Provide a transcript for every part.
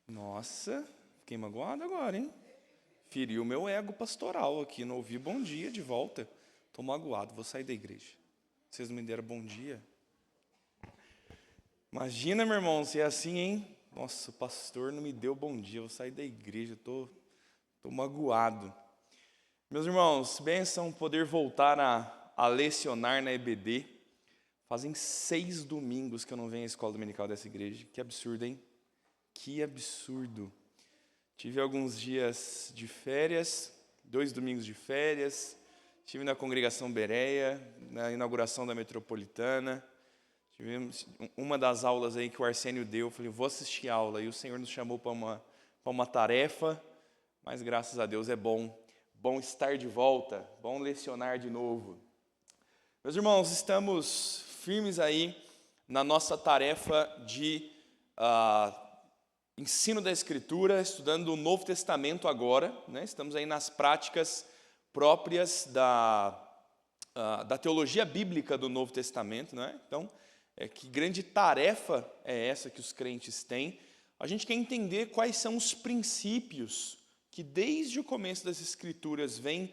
Nossa, fiquei magoado agora, hein? Feriu o meu ego pastoral aqui, não ouvi bom dia de volta. Estou magoado, vou sair da igreja. Vocês não me deram bom dia? Imagina, meu irmão, se é assim, hein? Nossa, o pastor não me deu bom dia, vou sair da igreja, estou magoado. Meus irmãos, bênção poder voltar a lecionar na EBD. Fazem 6 domingos que eu não venho à escola dominical dessa igreja. Que absurdo, hein? Que absurdo. Tive alguns dias de férias, 2 domingos de férias. Estive na congregação Bereia, na inauguração da Metropolitana. Tivemos uma das aulas aí que o Arsênio deu. Eu falei, vou assistir a aula. E o Senhor nos chamou para uma tarefa. Mas graças a Deus é bom estar de volta, bom lecionar de novo. Meus irmãos, estamos firmes aí na nossa tarefa de ensino da Escritura, estudando o Novo Testamento agora, né? Estamos aí nas práticas próprias da teologia bíblica do Novo Testamento, né? Então, que grande tarefa é essa que os crentes têm? A gente quer entender quais são os princípios que desde o começo das Escrituras vem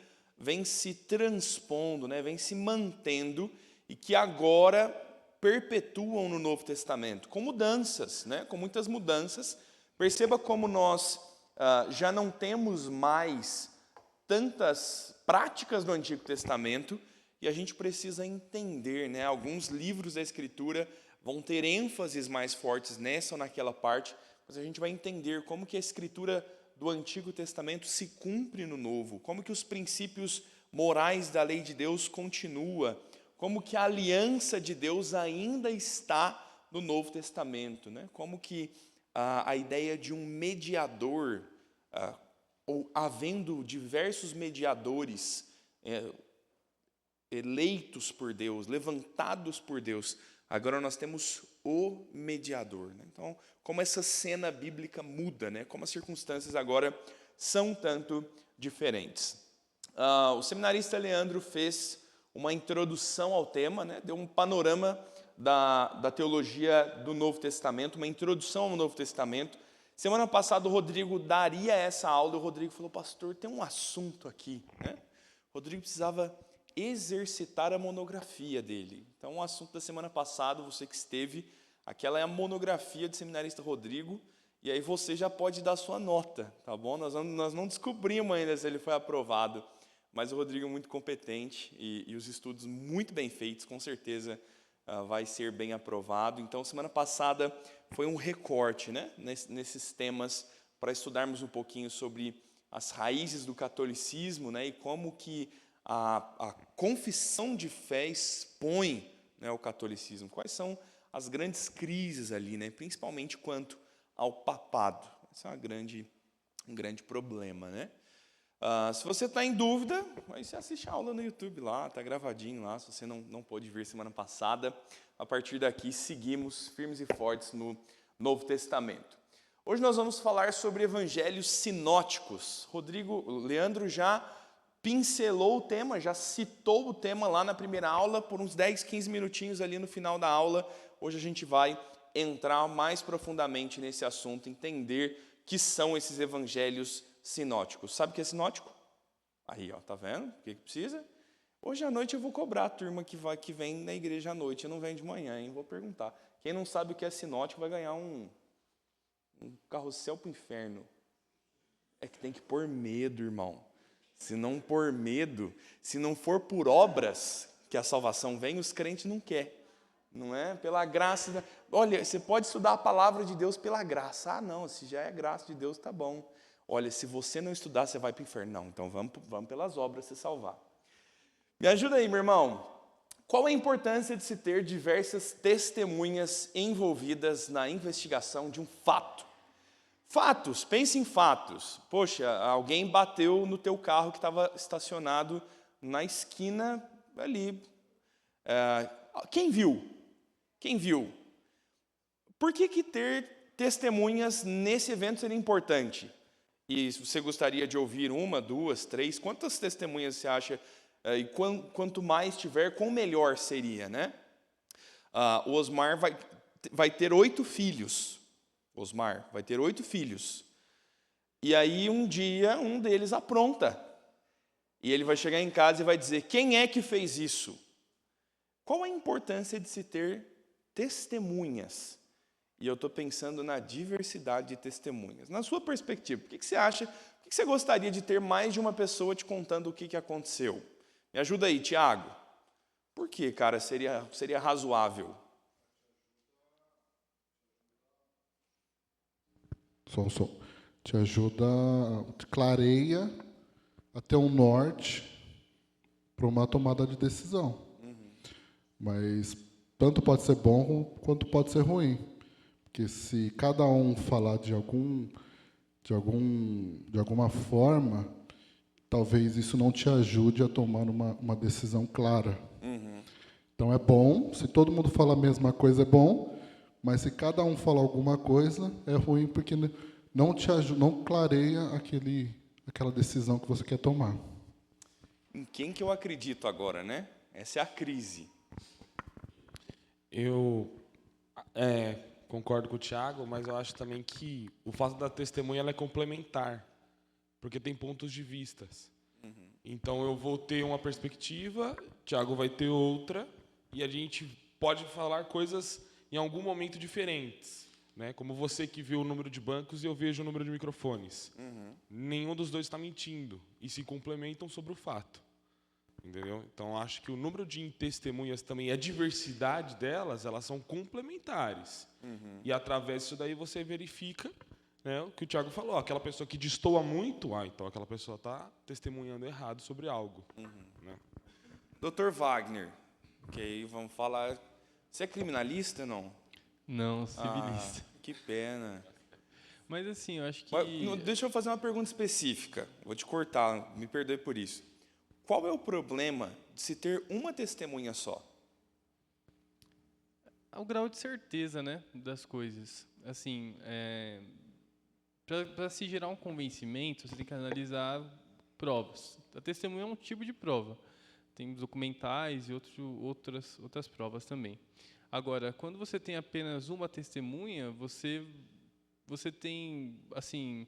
se transpondo, né? Vem se mantendo e que agora perpetuam no Novo Testamento, com mudanças, né? Com muitas mudanças. Perceba como nós já não temos mais tantas práticas do Antigo Testamento e a gente precisa entender, né? Alguns livros da Escritura vão ter ênfases mais fortes nessa ou naquela parte, mas a gente vai entender como que a Escritura do Antigo Testamento se cumpre no Novo, como que os princípios morais da lei de Deus continua, como que a aliança de Deus ainda está no Novo Testamento, né? Como que a ideia de um mediador, ou havendo diversos mediadores eleitos por Deus, levantados por Deus, agora nós temos o mediador, né? Então, como essa cena bíblica muda, né? Como as circunstâncias agora são tanto diferentes. O seminarista Leandro fez uma introdução ao tema, né? Deu um panorama da teologia do Novo Testamento, uma introdução ao Novo Testamento. Semana passada o Rodrigo daria essa aula, o Rodrigo falou, pastor, tem um assunto aqui, né? O Rodrigo precisava exercitar a monografia dele. Então, o assunto da semana passada, você que esteve, aquela é a monografia do seminarista Rodrigo, e aí você já pode dar sua nota, tá bom? Nós não descobrimos ainda se ele foi aprovado, mas o Rodrigo é muito competente e os estudos muito bem feitos, com certeza vai ser bem aprovado. Então, semana passada foi um recorte, né, nesses temas para estudarmos um pouquinho sobre as raízes do catolicismo, né, e como que a confissão de fé expõe, né, o catolicismo. Quais são as grandes crises ali, né, principalmente quanto ao papado. Esse é um grande problema, né? Se você está em dúvida, aí você assiste a aula no YouTube lá, está gravadinho lá, se você não pôde ver semana passada. A partir daqui, seguimos firmes e fortes no Novo Testamento. Hoje nós vamos falar sobre evangelhos sinóticos. Leandro já pincelou o tema, já citou o tema lá na primeira aula, por uns 10, 15 minutinhos ali no final da aula. Hoje a gente vai entrar mais profundamente nesse assunto, entender que são esses evangelhos sinóticos. Sabe o que é sinótico? Aí, ó, tá vendo? O que precisa? Hoje à noite eu vou cobrar a turma que vem na igreja à noite. Eu não venho de manhã, hein? Vou perguntar. Quem não sabe o que é sinótico vai ganhar um carrossel para o inferno. É que tem que pôr medo, irmão. Se não pôr medo, se não for por obras que a salvação vem, os crentes não querem. Não é? Pela graça. Olha, você pode estudar a palavra de Deus pela graça. Ah, não, se já é graça de Deus, tá bom. Olha, se você não estudar, você vai para o inferno. Não, então vamos pelas obras se salvar. Me ajuda aí, meu irmão. Qual a importância de se ter diversas testemunhas envolvidas na investigação de um fato? Fatos, pense em fatos. Poxa, alguém bateu no teu carro que estava estacionado na esquina ali. Quem viu? Quem viu? Por que ter testemunhas nesse evento seria importante? E se você gostaria de ouvir 1, 2, 3, quantas testemunhas você acha? E quanto mais tiver, quão melhor seria, né? O Osmar vai ter 8 filhos. Osmar, vai ter 8 filhos. E aí, um dia, um deles apronta. E ele vai chegar em casa e vai dizer, quem é que fez isso? Qual a importância de se ter testemunhas? E eu estou pensando na diversidade de testemunhas. Na sua perspectiva, o que você acha? O que você gostaria de ter mais de uma pessoa te contando o que aconteceu? Me ajuda aí, Tiago. Por que, cara, seria razoável? Som. Te ajuda, te clareia até um norte para uma tomada de decisão. Mas tanto pode ser bom quanto pode ser ruim. Porque se cada um falar de alguma forma, talvez isso não te ajude a tomar uma decisão clara. Então é bom, se todo mundo fala a mesma coisa é bom, mas se cada um falar alguma coisa é ruim porque não te ajuda, não clareia aquela decisão que você quer tomar. Em quem que eu acredito agora, né? Essa é a crise. Eu concordo com o Tiago, mas eu acho também que o fato da testemunha ela é complementar, porque tem pontos de vistas. Então eu vou ter uma perspectiva, o Tiago vai ter outra, e a gente pode falar coisas em algum momento diferentes, né? Como você que viu o número de bancos e eu vejo o número de microfones. Nenhum dos dois está mentindo e se complementam sobre o fato. Entendeu? Então, acho que o número de testemunhas também, a diversidade delas, elas são complementares. E, através disso daí, você verifica, né, o que o Tiago falou. Aquela pessoa que destoa muito, então aquela pessoa está testemunhando errado sobre algo. Né? Dr. Wagner, ok, vamos falar... Você é criminalista, não? Não, civilista. Que pena. Mas assim, eu acho que... Deixa eu fazer uma pergunta específica. Vou te cortar, me perdoe por isso. Qual é o problema de se ter uma testemunha só? É o grau de certeza, né, das coisas. Assim, para se gerar um convencimento, você tem que analisar provas. A testemunha é um tipo de prova. Tem documentais e outras provas também. Agora, quando você tem apenas uma testemunha, você tem, assim,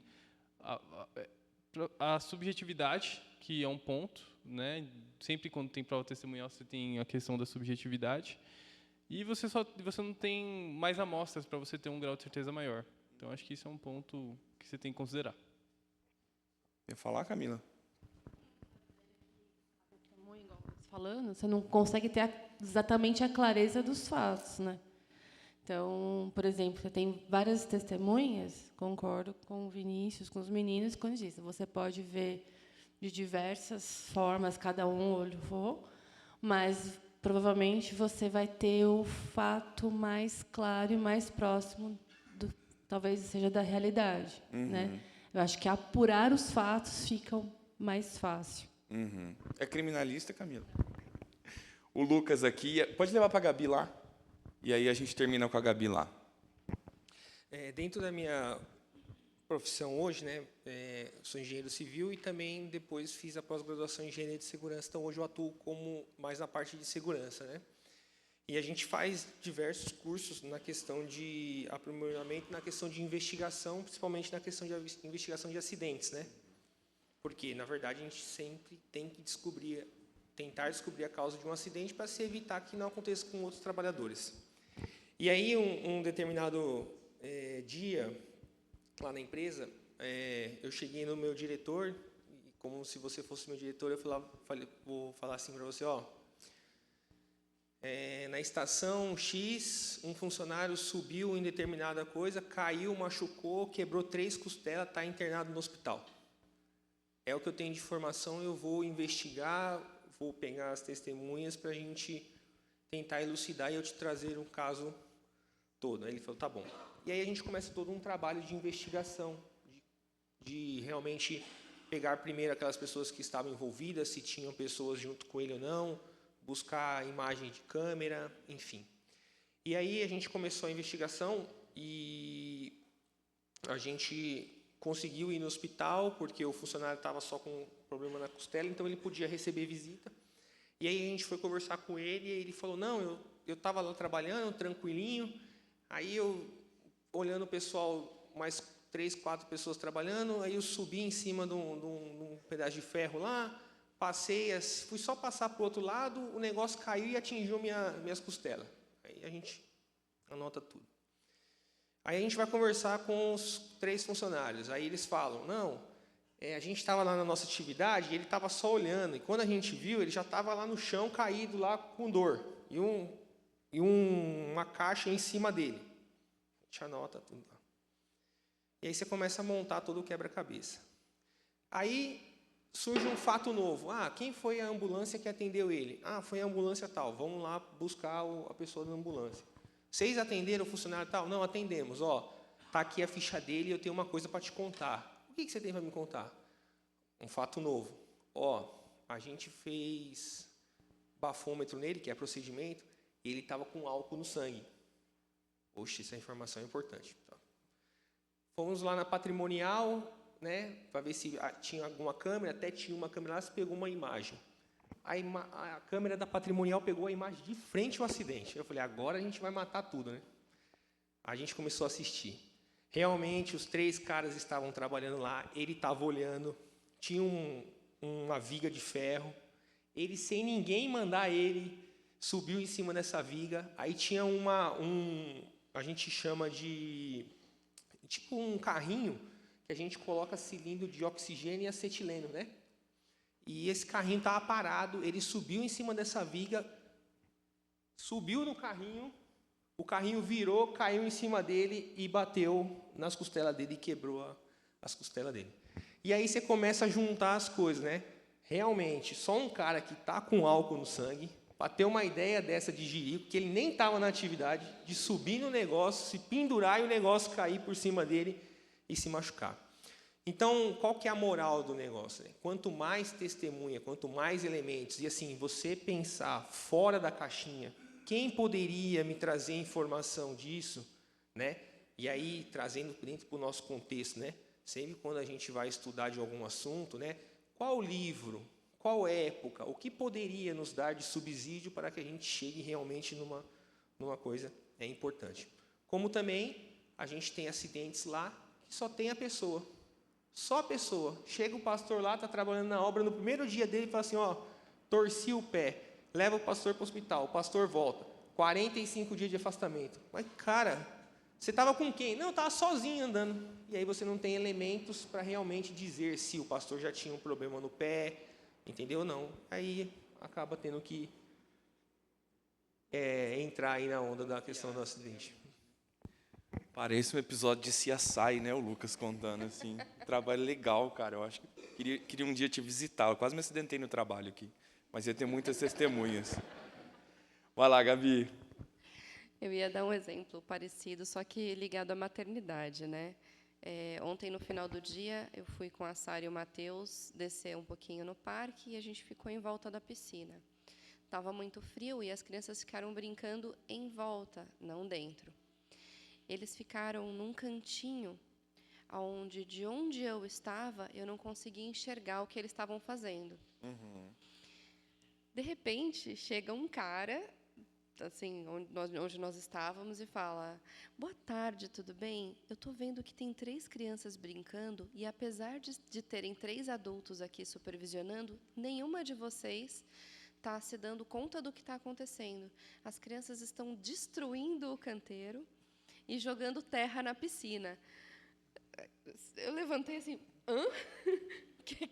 a subjetividade, que é um ponto, né? Sempre quando tem prova testemunhal, você tem a questão da subjetividade. E você não tem mais amostras para você ter um grau de certeza maior. Então, acho que isso é um ponto que você tem que considerar. Quer falar, Camila? Falando, você não consegue ter exatamente a clareza dos fatos, né? Então, por exemplo, você tem várias testemunhas, concordo com o Vinícius, com os meninos, quando diz, você pode ver de diversas formas, cada um olhou, mas provavelmente você vai ter o fato mais claro e mais próximo, talvez seja da realidade, né? Eu acho que apurar os fatos fica mais fácil. É criminalista, Camila? O Lucas aqui, pode levar para a Gabi lá? E aí a gente termina com a Gabi lá. Dentro da minha profissão hoje, né, sou engenheiro civil e também depois fiz a pós-graduação em engenharia de segurança, então hoje eu atuo mais na parte de segurança, né? E a gente faz diversos cursos na questão de aprimoramento, na questão de investigação, principalmente na questão de investigação de acidentes, né? Porque, na verdade, a gente sempre tem que tentar descobrir a causa de um acidente para se evitar que não aconteça com outros trabalhadores. E aí, um determinado dia, lá na empresa, eu cheguei no meu diretor, e como se você fosse meu diretor, eu vou falar assim para você, na estação X, um funcionário subiu em determinada coisa, caiu, machucou, quebrou 3 costelas, está internado no hospital. É o que eu tenho de informação, eu vou investigar, vou pegar as testemunhas para a gente tentar elucidar e eu te trazer um caso todo. Aí ele falou, tá bom. E aí a gente começa todo um trabalho de investigação, de realmente pegar primeiro aquelas pessoas que estavam envolvidas, se tinham pessoas junto com ele ou não, buscar imagem de câmera, enfim. E aí a gente começou a investigação e a gente conseguiu ir no hospital, porque o funcionário estava só com problema na costela, então ele podia receber visita. E aí a gente foi conversar com ele, e ele falou, não, eu estava lá trabalhando, tranquilinho, aí eu olhando o pessoal, mais 3, 4 pessoas trabalhando, aí eu subi em cima de um pedaço de ferro lá, passei, fui só passar para o outro lado, o negócio caiu e atingiu minhas costelas. Aí a gente anota tudo. Aí a gente vai conversar com os 3 funcionários. Aí eles falam, não, a gente estava lá na nossa atividade e ele estava só olhando. E quando a gente viu, ele já estava lá no chão, caído lá com dor. E uma caixa em cima dele. A gente anota tudo lá. E aí você começa a montar todo o quebra-cabeça. Aí surge um fato novo. Quem foi a ambulância que atendeu ele? Foi a ambulância tal. Vamos lá buscar a pessoa da ambulância. Vocês atenderam o funcionário tal? Não, atendemos. Está aqui a ficha dele e eu tenho uma coisa para te contar. O que você tem para me contar? Um fato novo. A gente fez bafômetro nele, que é procedimento, e ele estava com álcool no sangue. Oxe, essa informação é importante. Fomos lá na patrimonial, né, para ver se tinha alguma câmera, até tinha uma câmera lá, se pegou uma imagem. A câmera da patrimonial pegou a imagem de frente ao acidente. Eu falei, agora a gente vai matar tudo, né? A gente começou a assistir. Realmente, os 3 caras estavam trabalhando lá, ele estava olhando, tinha uma viga de ferro, ele, sem ninguém mandar ele, subiu em cima dessa viga, aí tinha a gente chama de, tipo um carrinho, que a gente coloca cilindro de oxigênio e acetileno, né? E esse carrinho estava parado, ele subiu em cima dessa viga, subiu no carrinho, o carrinho virou, caiu em cima dele e bateu nas costelas dele e quebrou as costelas dele. E aí você começa a juntar as coisas, né? Realmente, só um cara que está com álcool no sangue, para ter uma ideia dessa de jirico, que ele nem estava na atividade, de subir no negócio, se pendurar e o negócio cair por cima dele e se machucar. Então, qual que é a moral do negócio? Quanto mais testemunha, quanto mais elementos, e assim, você pensar fora da caixinha, quem poderia me trazer informação disso, né? E aí, trazendo dentro para o nosso contexto, né? Sempre quando a gente vai estudar de algum assunto, né? Qual livro, qual época, o que poderia nos dar de subsídio para que a gente chegue realmente numa coisa importante. Como também a gente tem acidentes lá que só tem a pessoa. Só a pessoa. Chega o pastor lá, está trabalhando na obra, no primeiro dia dele, fala assim, torci o pé, leva o pastor para o hospital, o pastor volta, 45 dias de afastamento. Mas, cara, você estava com quem? Não, eu estava sozinho andando. E aí você não tem elementos para realmente dizer se o pastor já tinha um problema no pé, entendeu? Não. Aí acaba tendo que entrar aí na onda da questão do acidente. Parece um episódio de CSI, né? O Lucas contando, assim. Trabalho legal, cara. Eu acho que queria um dia te visitar. Eu quase me acidentei no trabalho aqui. Mas ia ter muitas testemunhas. Vai lá, Gabi. Eu ia dar um exemplo parecido, só que ligado à maternidade, né? Ontem, no final do dia, eu fui com a Sara e o Matheus descer um pouquinho no parque e a gente ficou em volta da piscina. Estava muito frio e as crianças ficaram brincando em volta, não dentro. Eles ficaram num cantinho, de onde eu estava, eu não conseguia enxergar o que eles estavam fazendo. Uhum. De repente, chega um cara, assim, onde nós estávamos, e fala, boa tarde, tudo bem? Eu estou vendo que tem 3 crianças brincando, e apesar de terem 3 adultos aqui supervisionando, nenhuma de vocês está se dando conta do que está acontecendo. As crianças estão destruindo o canteiro e jogando terra na piscina. Eu levantei assim,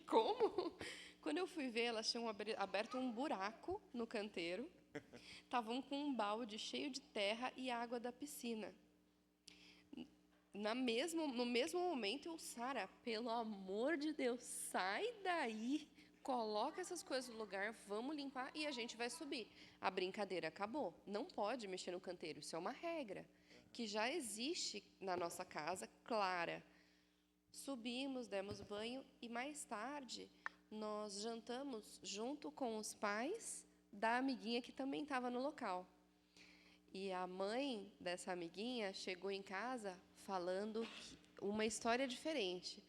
como? Quando eu fui ver, elas tinham aberto um buraco no canteiro, estavam com um balde cheio de terra e água da piscina. No mesmo momento, Sara, pelo amor de Deus, sai daí, coloca essas coisas no lugar, vamos limpar e a gente vai subir. A brincadeira acabou. Não pode mexer no canteiro, isso é uma regra que já existe na nossa casa, clara. Subimos, demos banho e mais tarde nós jantamos junto com os pais da amiguinha que também estava no local. E a mãe dessa amiguinha chegou em casa falando uma história diferente.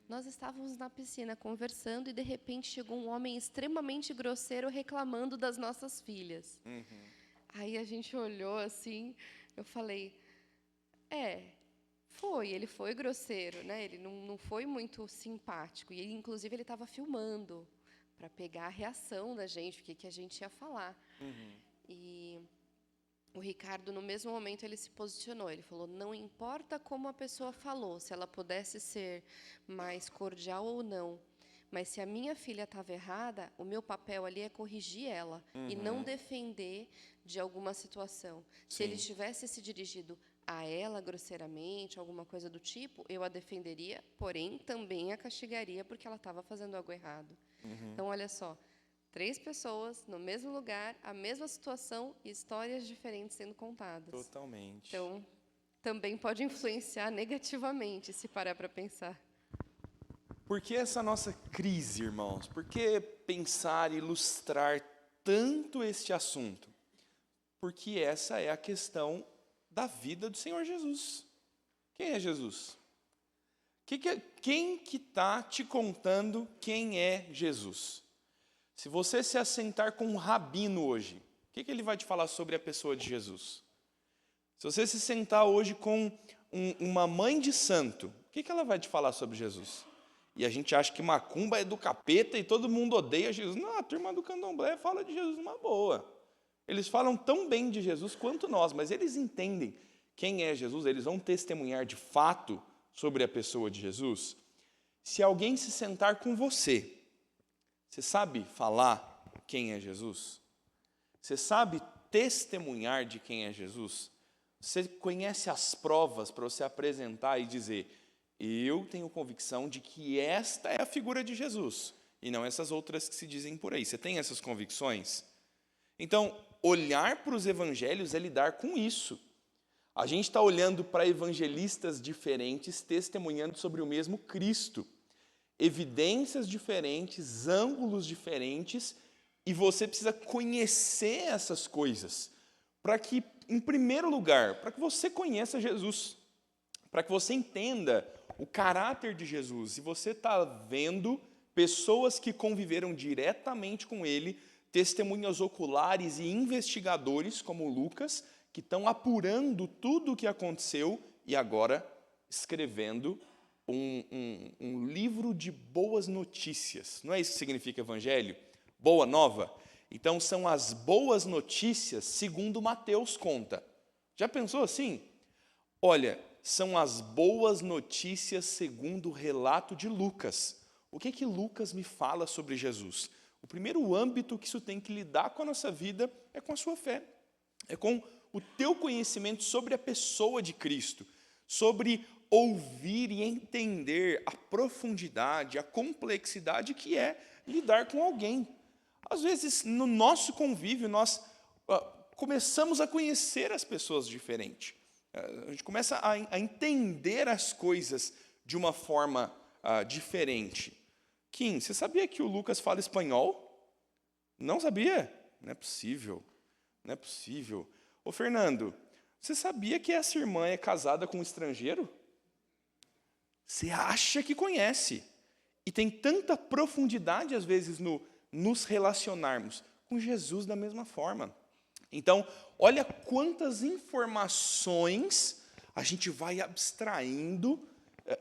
Nós estávamos na piscina conversando e, de repente, chegou um homem extremamente grosseiro reclamando das nossas filhas. Aí a gente olhou assim, eu falei, ele foi grosseiro, né? Ele não foi muito simpático. E, ele, inclusive, ele estava filmando para pegar a reação da gente, o que a gente ia falar. E o Ricardo, no mesmo momento, ele se posicionou. Ele falou, não importa como a pessoa falou, se ela pudesse ser mais cordial ou não, mas se a minha filha estava errada, o meu papel ali é corrigir ela e não defender de alguma situação. Se ele tivesse se dirigido a ela grosseiramente, alguma coisa do tipo, eu a defenderia, porém também a castigaria porque ela estava fazendo algo errado. Então, olha só, 3 pessoas no mesmo lugar, a mesma situação e histórias diferentes sendo contadas. Totalmente. Então, também pode influenciar negativamente, se parar para pensar. Por que essa nossa crise, irmãos? Por que pensar e ilustrar tanto este assunto? Porque essa é a questão da vida do Senhor Jesus. Quem é Jesus? Quem que está te contando quem é Jesus? Se você se assentar com um rabino hoje, o que ele vai te falar sobre a pessoa de Jesus? Se você se sentar hoje com uma mãe de santo, o que ela vai te falar sobre Jesus? E a gente acha que macumba é do capeta e todo mundo odeia Jesus. Não, a turma do candomblé fala de Jesus numa boa. Eles falam tão bem de Jesus quanto nós, mas eles entendem quem é Jesus, eles vão testemunhar de fato sobre a pessoa de Jesus. Se alguém se sentar com você, você sabe falar quem é Jesus? Você sabe testemunhar de quem é Jesus? Você conhece as provas para você apresentar e dizer, eu tenho convicção de que esta é a figura de Jesus, e não essas outras que se dizem por aí. Você tem essas convicções? Então, olhar para os evangelhos é lidar com isso. A gente está olhando para evangelistas diferentes, testemunhando sobre o mesmo Cristo. Evidências diferentes, ângulos diferentes, e você precisa conhecer essas coisas, para que, em primeiro lugar, para que você conheça Jesus, para que você entenda o caráter de Jesus. E você está vendo pessoas que conviveram diretamente com ele, testemunhas oculares e investigadores, como Lucas, que estão apurando tudo o que aconteceu e agora escrevendo um livro de boas notícias. Não é isso que significa evangelho? Boa nova? Então, são as boas notícias segundo Mateus conta. Já pensou assim? Olha, são as boas notícias segundo o relato de Lucas. O que Lucas me fala sobre Jesus? O primeiro âmbito que isso tem que lidar com a nossa vida é com a sua fé. É com o teu conhecimento sobre a pessoa de Cristo, sobre ouvir e entender a profundidade, a complexidade que é lidar com alguém. Às vezes, no nosso convívio, nós começamos a conhecer as pessoas diferente. A gente começa a entender as coisas de uma forma diferente. Kim, você sabia que o Lucas fala espanhol? Não sabia? Não é possível. Não é possível. Ô, Fernando, você sabia que essa irmã é casada com um estrangeiro? Você acha que conhece. E tem tanta profundidade, às vezes, no nos relacionarmos com Jesus da mesma forma. Então, olha quantas informações a gente vai abstraindo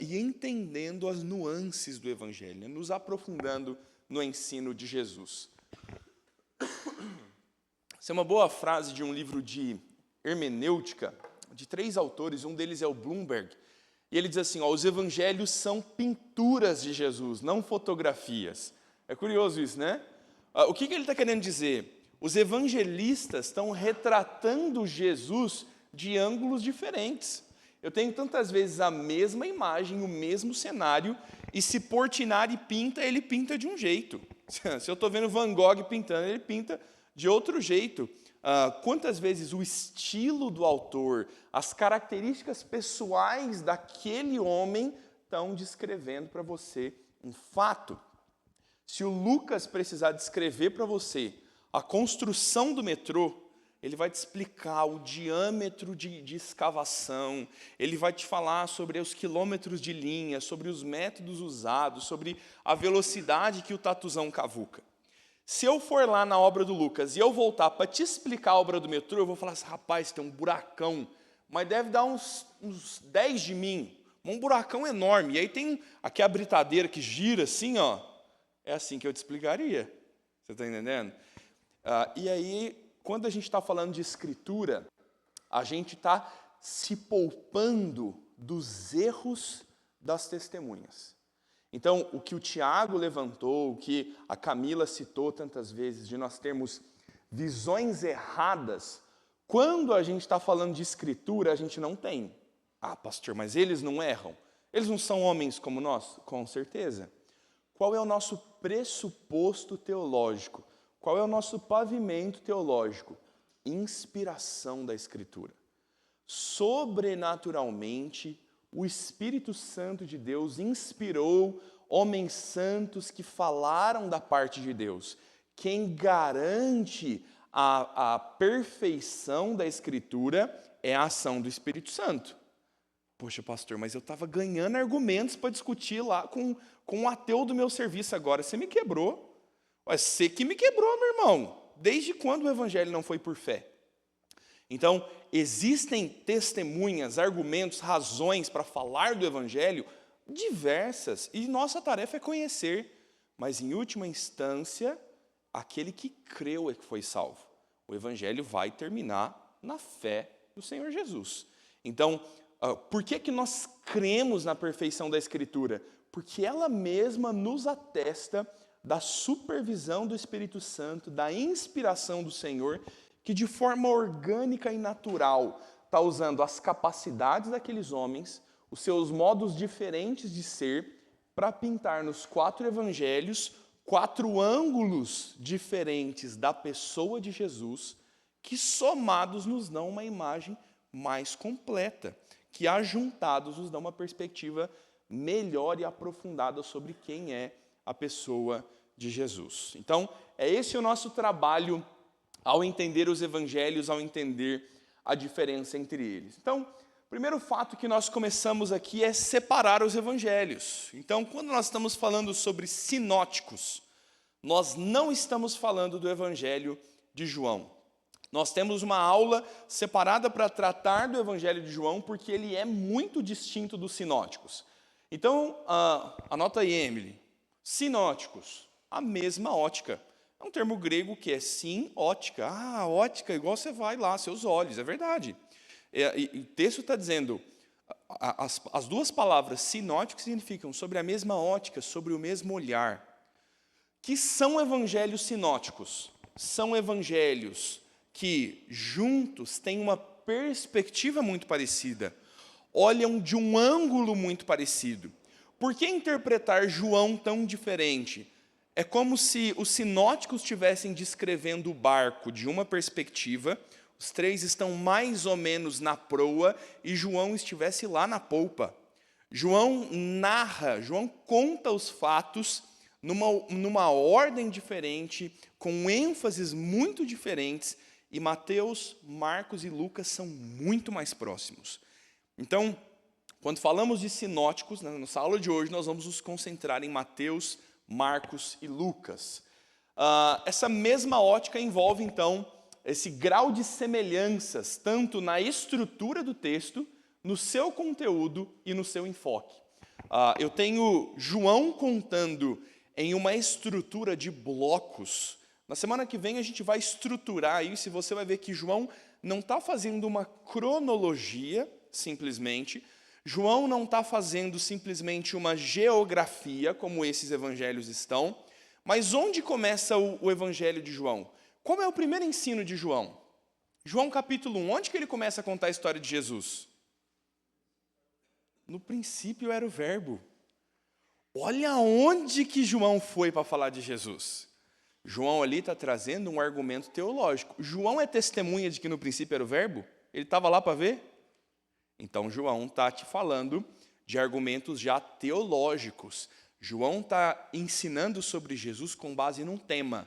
e entendendo as nuances do Evangelho, nos aprofundando no ensino de Jesus. Essa é uma boa frase de um livro de hermenêutica, de 3 autores, um deles é o Bloomberg, e ele diz assim, os evangelhos são pinturas de Jesus, não fotografias. É curioso isso, né? O que ele está querendo dizer? Os evangelistas estão retratando Jesus de ângulos diferentes. Eu tenho tantas vezes a mesma imagem, o mesmo cenário, e se Portinari pinta, ele pinta de um jeito. Se eu estou vendo Van Gogh pintando, ele pinta de outro jeito. Quantas vezes o estilo do autor, as características pessoais daquele homem estão descrevendo para você um fato. Se o Lucas precisar descrever para você a construção do metrô, ele vai te explicar o diâmetro de escavação, ele vai te falar sobre os quilômetros de linha, sobre os métodos usados, sobre a velocidade que o tatuzão cavuca. Se eu for lá na obra do Lucas e eu voltar para te explicar a obra do metrô, eu vou falar assim, rapaz, tem um buracão mas deve dar uns 10 de mim. Um buracão enorme. E aí tem aqui a britadeira que gira assim, ó. É assim que eu te explicaria. Você está entendendo? E aí, quando a gente está falando de escritura, a gente está se poupando dos erros das testemunhas. Então, o que o Tiago levantou, o que a Camila citou tantas vezes, de nós termos visões erradas, quando a gente está falando de escritura, a gente não tem. Ah, pastor, mas eles não erram? Eles não são homens como nós? Com certeza. Qual é o nosso pressuposto teológico? Qual é o nosso pavimento teológico? Inspiração da Escritura. Sobrenaturalmente, o Espírito Santo de Deus inspirou homens santos que falaram da parte de Deus. Quem garante a perfeição da Escritura é a ação do Espírito Santo. Poxa, pastor, mas eu estava ganhando argumentos para discutir lá com um ateu do meu serviço agora. Você me quebrou. Você que me quebrou, meu irmão. Desde quando o evangelho não foi por fé? Então, existem testemunhas, argumentos, razões para falar do evangelho diversas. E nossa tarefa é conhecer. Mas, em última instância, aquele que creu é que foi salvo. O evangelho vai terminar na fé do Senhor Jesus. Então, por que nós cremos na perfeição da Escritura? Porque ela mesma nos atesta da supervisão do Espírito Santo, da inspiração do Senhor, que de forma orgânica e natural está usando as capacidades daqueles homens, os seus modos diferentes de ser, para pintar nos 4 evangelhos 4 ângulos diferentes da pessoa de Jesus, que somados nos dão uma imagem mais completa, que ajuntados nos dão uma perspectiva melhor e aprofundada sobre quem é a pessoa de Jesus. Então, é esse o nosso trabalho ao entender os evangelhos, ao entender a diferença entre eles. Então, o primeiro fato que nós começamos aqui é separar os evangelhos. Então, quando nós estamos falando sobre sinóticos, nós não estamos falando do evangelho de João. Nós temos uma aula separada para tratar do evangelho de João, porque ele é muito distinto dos sinóticos. Então, anota aí, Emily. Sinóticos, a mesma ótica. É um termo grego que é sim, ótica. Ah, ótica, igual você vai lá, seus olhos, é verdade. E o texto está dizendo, as duas palavras sinótico significam sobre a mesma ótica, sobre o mesmo olhar. Que são evangelhos sinóticos? São evangelhos que juntos têm uma perspectiva muito parecida, olham de um ângulo muito parecido. Por que interpretar João tão diferente? É como se os sinóticos estivessem descrevendo o barco de uma perspectiva, os 3 estão mais ou menos na proa e João estivesse lá na polpa. João narra, João conta os fatos numa ordem diferente, com ênfases muito diferentes, e Mateus, Marcos e Lucas são muito mais próximos. Então, quando falamos de sinóticos, na nossa aula de hoje, nós vamos nos concentrar em Mateus, Marcos e Lucas. Essa mesma ótica envolve, então, esse grau de semelhanças, tanto na estrutura do texto, no seu conteúdo e no seu enfoque. Eu tenho João contando em uma estrutura de blocos. Na semana que vem a gente vai estruturar isso e você vai ver que João não está fazendo uma cronologia, simplesmente. João não está fazendo simplesmente uma geografia, como esses evangelhos estão. Mas onde começa o evangelho de João? Qual é o primeiro ensino de João? João capítulo 1, onde que ele começa a contar a história de Jesus? No princípio era o verbo. Olha onde que João foi para falar de Jesus. João ali está trazendo um argumento teológico. João é testemunha de que no princípio era o verbo? Ele estava lá para ver? Então João está te falando de argumentos já teológicos. João está ensinando sobre Jesus com base num tema.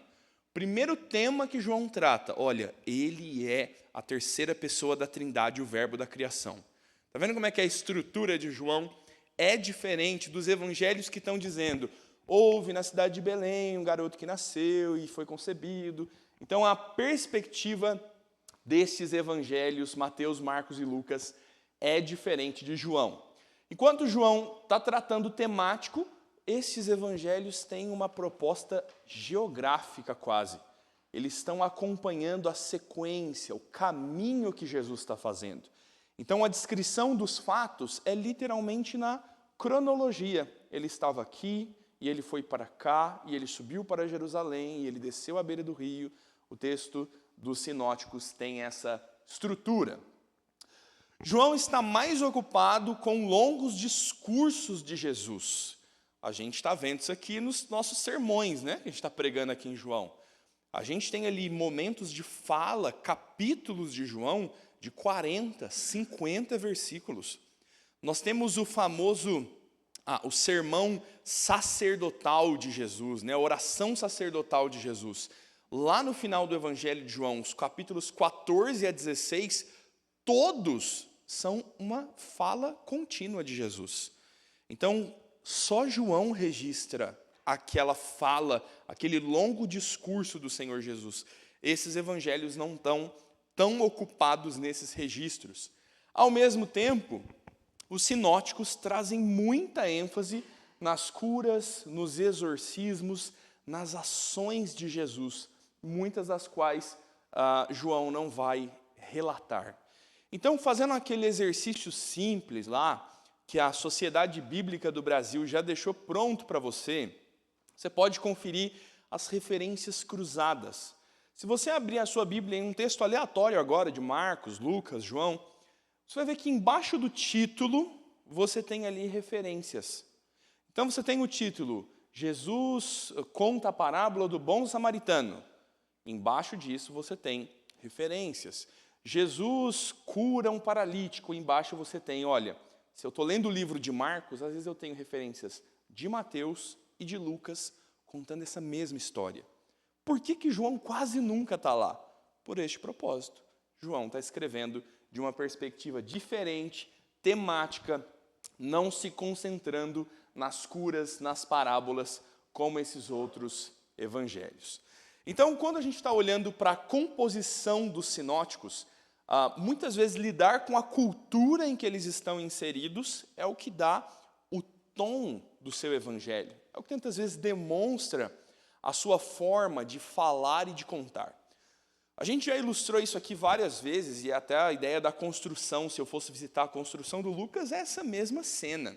Primeiro tema que João trata, olha, ele é a terceira pessoa da Trindade, o verbo da criação. Está vendo como é que a estrutura de João é diferente dos evangelhos que estão dizendo, houve na cidade de Belém um garoto que nasceu e foi concebido. Então a perspectiva destes evangelhos, Mateus, Marcos e Lucas, é diferente de João. Enquanto João está tratando o temático, estes evangelhos têm uma proposta geográfica quase. Eles estão acompanhando a sequência, o caminho que Jesus está fazendo. Então a descrição dos fatos é literalmente na cronologia. Ele estava aqui, e ele foi para cá, e ele subiu para Jerusalém, e ele desceu à beira do rio. O texto dos sinóticos tem essa estrutura. João está mais ocupado com longos discursos de Jesus. A gente está vendo isso aqui nos nossos sermões, né? Que a gente está pregando aqui em João. A gente tem ali momentos de fala, capítulos de João, de 40, 50 versículos. Nós temos o famoso, o sermão sacerdotal de Jesus, né? A oração sacerdotal de Jesus. Lá no final do Evangelho de João, os capítulos 14 a 16, todos são uma fala contínua de Jesus. Então, só João registra aquela fala, aquele longo discurso do Senhor Jesus. Esses evangelhos não estão tão ocupados nesses registros. Ao mesmo tempo, os sinóticos trazem muita ênfase nas curas, nos exorcismos, nas ações de Jesus, muitas das quais João não vai relatar. Então, fazendo aquele exercício simples lá, que a Sociedade Bíblica do Brasil já deixou pronto para você, você pode conferir as referências cruzadas. Se você abrir a sua Bíblia em um texto aleatório agora, de Marcos, Lucas, João, você vai ver que embaixo do título, você tem ali referências. Então você tem o título, Jesus conta a parábola do bom samaritano. Embaixo disso você tem referências. Jesus cura um paralítico. Embaixo você tem, olha, se eu estou lendo o livro de Marcos, às vezes eu tenho referências de Mateus e de Lucas contando essa mesma história. Por que João quase nunca está lá? Por este propósito. João está escrevendo de uma perspectiva diferente, temática, não se concentrando nas curas, nas parábolas, como esses outros evangelhos. Então, quando a gente está olhando para a composição dos sinóticos, muitas vezes lidar com a cultura em que eles estão inseridos é o que dá o tom do seu evangelho. É o que tantas vezes demonstra a sua forma de falar e de contar. A gente já ilustrou isso aqui várias vezes, e até a ideia da construção, se eu fosse visitar a construção do Lucas, é essa mesma cena.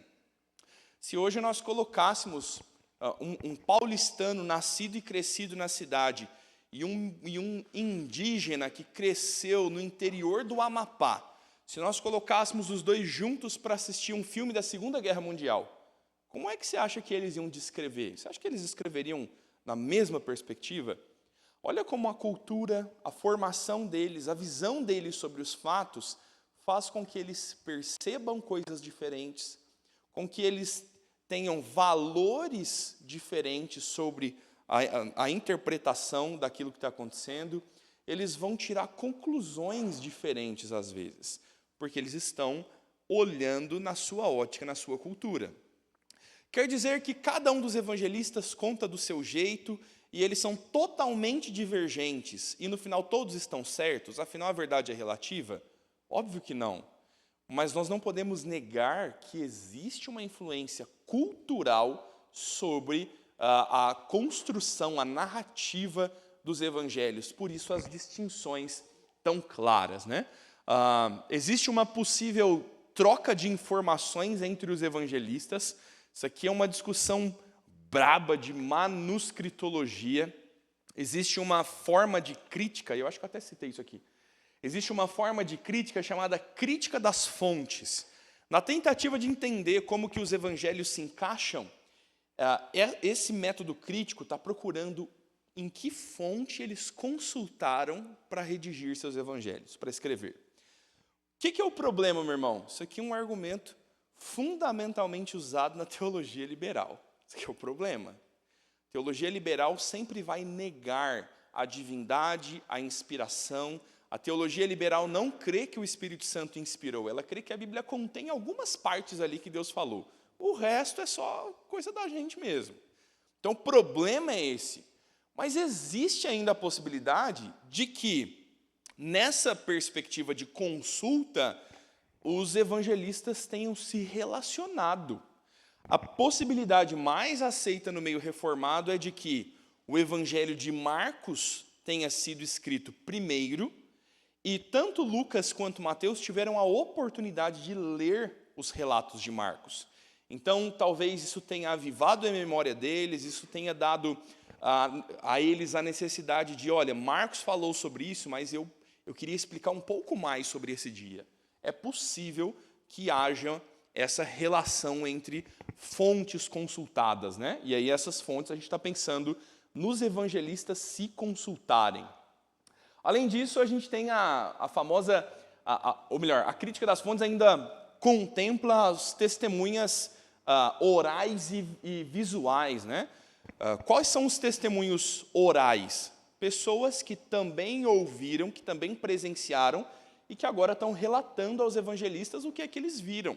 Se hoje nós colocássemos um paulistano nascido e crescido na cidade e um indígena que cresceu no interior do Amapá, se nós colocássemos os dois juntos para assistir um filme da Segunda Guerra Mundial, como é que você acha que eles iam descrever? Você acha que eles escreveriam na mesma perspectiva? Olha como a cultura, a formação deles, a visão deles sobre os fatos faz com que eles percebam coisas diferentes, com que eles tenham valores diferentes sobre a interpretação daquilo que está acontecendo. Eles vão tirar conclusões diferentes às vezes, porque eles estão olhando na sua ótica, na sua cultura. Quer dizer que cada um dos evangelistas conta do seu jeito e eles são totalmente divergentes e no final todos estão certos? Afinal, a verdade é relativa? Óbvio que não. Mas nós não podemos negar que existe uma influência cultural sobre a construção, a narrativa dos evangelhos. Por isso as distinções tão claras, né? Existe uma possível troca de informações entre os evangelistas. Isso aqui é uma discussão braba de manuscritologia. Existe uma forma de crítica, eu acho que eu até citei isso aqui. Existe uma forma de crítica chamada crítica das fontes. Na tentativa de entender como que os evangelhos se encaixam, esse método crítico está procurando em que fonte eles consultaram para redigir seus evangelhos, para escrever. O que é o problema, meu irmão? Isso aqui é um argumento fundamentalmente usado na teologia liberal. Esse aqui é o problema. A teologia liberal sempre vai negar a divindade, a inspiração. A teologia liberal não crê que o Espírito Santo inspirou, ela crê que a Bíblia contém algumas partes ali que Deus falou. O resto é só coisa da gente mesmo. Então o problema é esse. Mas existe ainda a possibilidade de que nessa perspectiva de consulta, os evangelistas tenham se relacionado. A possibilidade mais aceita no meio reformado é de que o evangelho de Marcos tenha sido escrito primeiro, e tanto Lucas quanto Mateus tiveram a oportunidade de ler os relatos de Marcos. Então, talvez isso tenha avivado a memória deles, isso tenha dado a eles a necessidade de, olha, Marcos falou sobre isso, mas eu queria explicar um pouco mais sobre esse dia. É possível que haja essa relação entre fontes consultadas, né? E aí essas fontes a gente está pensando nos evangelistas se consultarem. Além disso, a gente tem a famosa, ou melhor, a crítica das fontes ainda contempla as testemunhas orais e visuais, né? Quais são os testemunhos orais? Pessoas que também ouviram, que também presenciaram e que agora estão relatando aos evangelistas o que é que eles viram.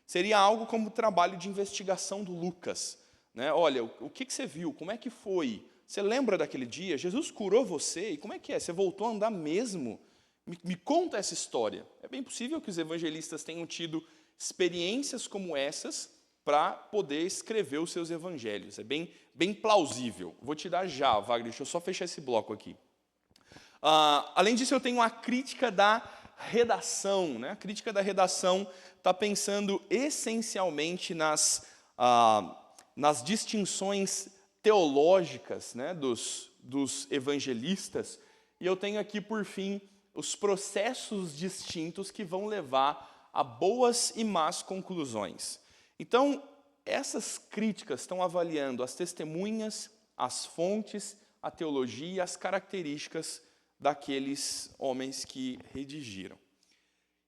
Seria algo como o trabalho de investigação do Lucas, né? Olha, o que você viu? Como é que foi? Você lembra daquele dia? Jesus curou você? E como é que é? Você voltou a andar mesmo? Me conta essa história. É bem possível que os evangelistas tenham tido experiências como essas para poder escrever os seus evangelhos. É bem plausível. Vou te dar já, Wagner, deixa eu só fechar esse bloco aqui. Além disso, eu tenho a crítica da redação, né? A crítica da redação está pensando essencialmente nas distinções teológicas, né, dos evangelistas, e eu tenho aqui, por fim, os processos distintos que vão levar a boas e más conclusões. Então, essas críticas estão avaliando as testemunhas, as fontes, a teologia, as características daqueles homens que redigiram.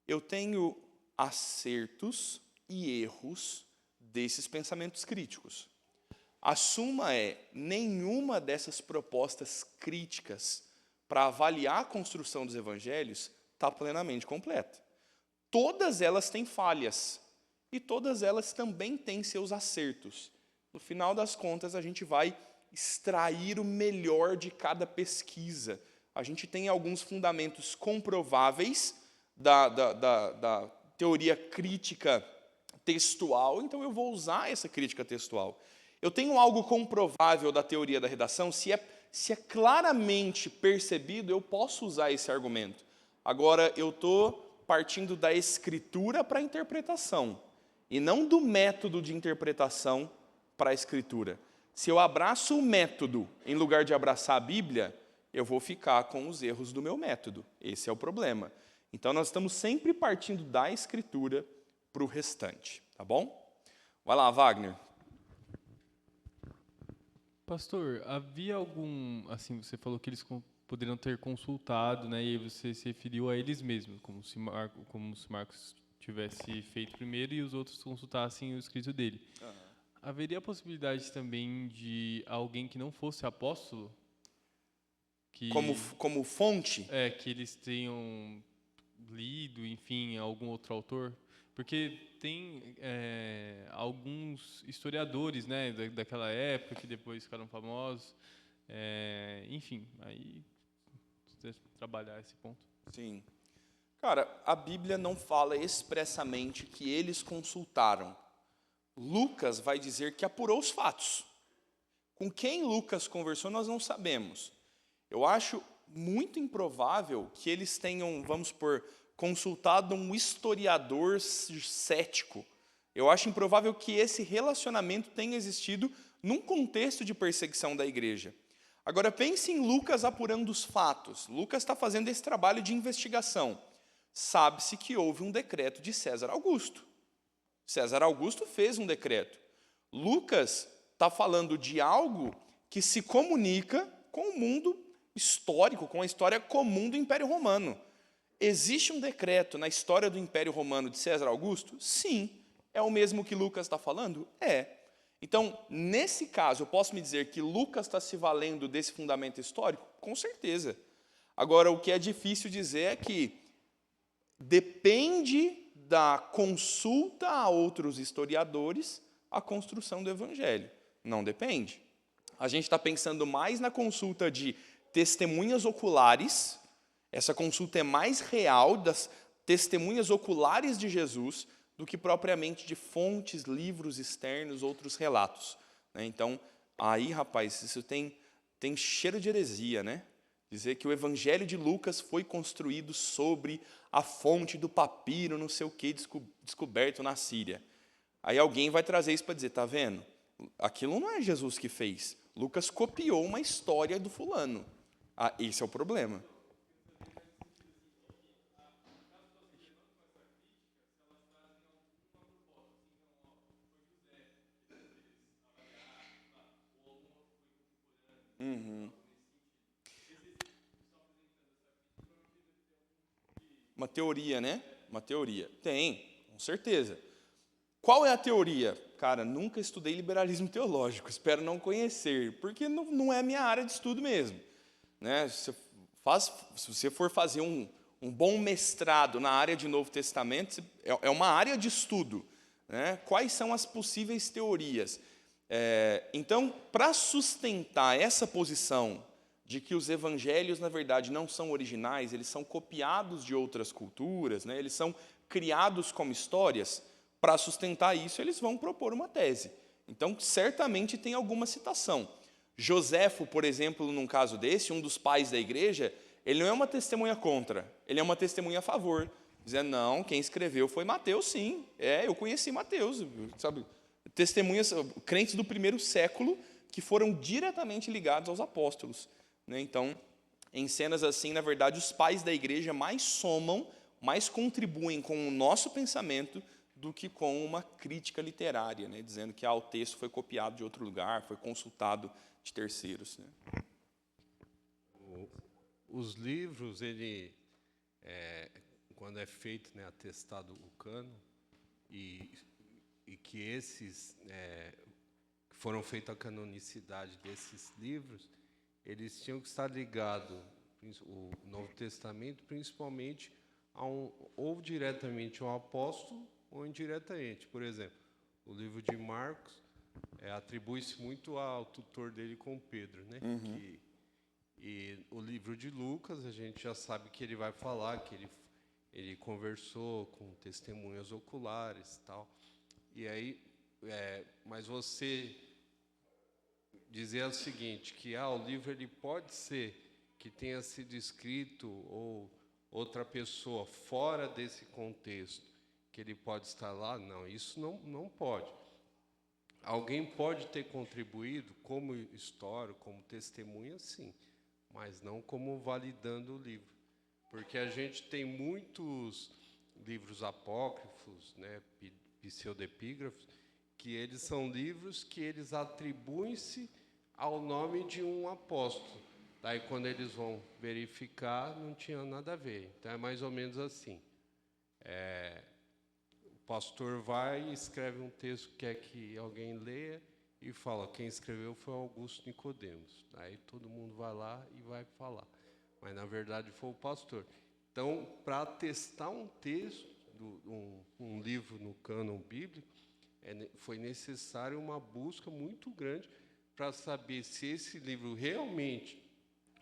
Eu tenho acertos e erros desses pensamentos críticos. A suma é, nenhuma dessas propostas críticas para avaliar a construção dos evangelhos está plenamente completa. Todas elas têm falhas e todas elas também têm seus acertos. No final das contas, a gente vai extrair o melhor de cada pesquisa. A gente tem alguns fundamentos comprováveis da teoria crítica textual, então eu vou usar essa crítica textual. Eu tenho algo comprovável da teoria da redação, se é claramente percebido, eu posso usar esse argumento. Agora, eu estou partindo da escritura para a interpretação, e não do método de interpretação para a escritura. Se eu abraço o método em lugar de abraçar a Bíblia, eu vou ficar com os erros do meu método. Esse é o problema. Então, nós estamos sempre partindo da escritura para o restante, tá bom? Vai lá, Wagner. Pastor, havia algum, assim, você falou que eles poderiam ter consultado, né, e você se referiu a eles mesmos, como se Marcos tivesse feito primeiro e os outros consultassem o escrito dele. Uhum. Haveria a possibilidade também de alguém que não fosse apóstolo? Como fonte? Que eles tenham lido, enfim, algum outro autor? Porque tem alguns historiadores, né, daquela época que depois ficaram famosos. Enfim, aí você trabalhar esse ponto. Sim. Cara, a Bíblia não fala expressamente que eles consultaram. Lucas vai dizer que apurou os fatos. Com quem Lucas conversou, nós não sabemos. Eu acho muito improvável que eles tenham, vamos supor, consultado um historiador cético. Eu acho improvável que esse relacionamento tenha existido num contexto de perseguição da igreja. Agora, pense em Lucas apurando os fatos. Lucas está fazendo esse trabalho de investigação. Sabe-se que houve um decreto de César Augusto. César Augusto fez um decreto. Lucas está falando de algo que se comunica com o mundo histórico, com a história comum do Império Romano. Existe um decreto na história do Império Romano de César Augusto? Sim. É o mesmo que Lucas está falando? É. Então, nesse caso, eu posso me dizer que Lucas está se valendo desse fundamento histórico? Com certeza. Agora, o que é difícil dizer é que depende da consulta a outros historiadores a construção do Evangelho. Não depende. A gente está pensando mais na consulta de testemunhas oculares Essa consulta é mais real das testemunhas oculares de Jesus do que propriamente de fontes, livros externos, outros relatos, né? Então, aí, rapaz, isso tem cheiro de heresia, né? Dizer que o Evangelho de Lucas foi construído sobre a fonte do papiro, não sei o que, descoberto na Síria. Aí alguém vai trazer isso para dizer, tá vendo? Aquilo não é Jesus que fez. Lucas copiou uma história do fulano. Ah, esse é o problema. Uma teoria, né? Uma teoria. Tem, com certeza. Qual é a teoria? Cara, nunca estudei liberalismo teológico, espero não conhecer, porque não é a minha área de estudo mesmo, né? Se você for fazer um bom mestrado na área de Novo Testamento, é uma área de estudo, né? Quais são as possíveis teorias? Então, para sustentar essa posição de que os evangelhos, na verdade, não são originais, eles são copiados de outras culturas, né? Eles são criados como histórias, para sustentar isso, eles vão propor uma tese. Então, certamente tem alguma citação. Joséfo, por exemplo, num caso desse, um dos pais da igreja, ele não é uma testemunha contra, ele é uma testemunha a favor, dizendo, não, quem escreveu foi Mateus, sim. Eu conheci Mateus, sabe? Testemunhas, crentes do primeiro século, que foram diretamente ligados aos apóstolos, né? Então, em cenas assim, na verdade, os pais da igreja mais somam, mais contribuem com o nosso pensamento do que com uma crítica literária, né? Dizendo que o texto foi copiado de outro lugar, foi consultado de terceiros, né? Os livros, quando é feito, né, atestado o cânon, e que esses que foram feitos a canonicidade desses livros, eles tinham que estar ligados, o Novo Testamento, principalmente, ou diretamente ao apóstolo, ou indiretamente. Por exemplo, o livro de Marcos atribui-se muito ao tutor dele com Pedro, né? E o livro de Lucas, a gente já sabe que ele vai falar que ele conversou com testemunhas oculares, tal. E aí, mas você dizer o seguinte, que o livro ele pode ser que tenha sido escrito ou outra pessoa fora desse contexto, que ele pode estar lá? Não, isso não pode. Alguém pode ter contribuído como história, como testemunha, sim, mas não como validando o livro. Porque a gente tem muitos livros apócrifos, né, pseudepígrafos, que eles são livros que eles atribuem-se ao nome de um apóstolo. Daí, quando eles vão verificar, não tinha nada a ver. Então, é mais ou menos assim. O pastor vai e escreve um texto que quer que alguém leia e fala, quem escreveu foi Augusto Nicodemos. Aí todo mundo vai lá e vai falar. Mas, na verdade, foi o pastor. Então, para atestar um texto, um livro no cânon bíblico, foi necessário uma busca muito grande para saber se esse livro realmente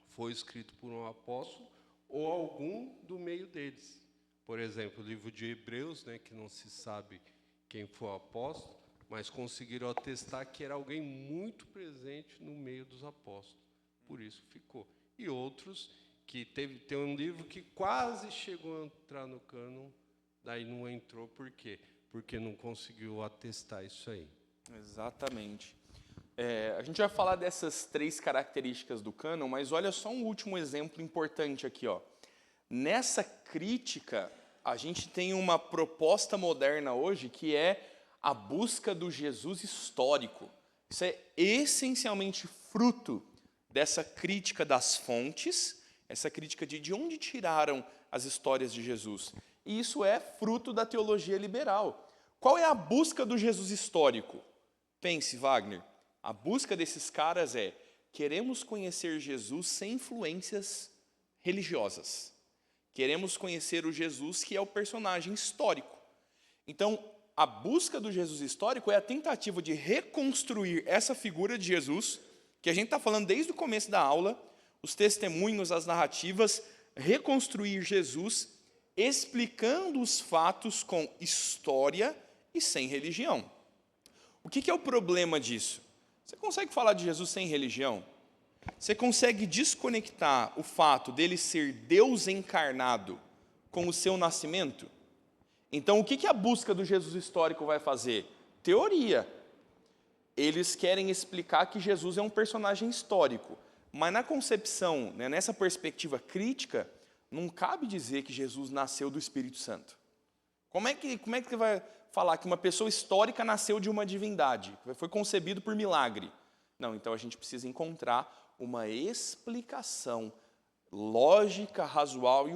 foi escrito por um apóstolo ou algum do meio deles. Por exemplo, o livro de Hebreus, né, que não se sabe quem foi o apóstolo, mas conseguiram atestar que era alguém muito presente no meio dos apóstolos. Por isso ficou. E outros que tem um livro que quase chegou a entrar no cânon, daí não entrou. Por quê? Porque não conseguiu atestar isso aí. Exatamente. A gente vai falar dessas 3 características do cânon, mas olha só um último exemplo importante aqui, ó. Nessa crítica, a gente tem uma proposta moderna hoje que é a busca do Jesus histórico. Isso é essencialmente fruto dessa crítica das fontes, essa crítica de onde tiraram as histórias de Jesus. E isso é fruto da teologia liberal. Qual é a busca do Jesus histórico? Pense, Wagner. A busca desses caras queremos conhecer Jesus sem influências religiosas. Queremos conhecer o Jesus que é o personagem histórico. Então, a busca do Jesus histórico é a tentativa de reconstruir essa figura de Jesus, que a gente está falando desde o começo da aula, os testemunhos, as narrativas, reconstruir Jesus, explicando os fatos com história e sem religião. O que é o problema disso? Você consegue falar de Jesus sem religião? Você consegue desconectar o fato dele ser Deus encarnado com o seu nascimento? Então, o que a busca do Jesus histórico vai fazer? Teoria. Eles querem explicar que Jesus é um personagem histórico, mas na concepção, né, nessa perspectiva crítica, não cabe dizer que Jesus nasceu do Espírito Santo. Como é que você vai falar que uma pessoa histórica nasceu de uma divindade, foi concebido por milagre? Não, então a gente precisa encontrar uma explicação lógica, razoável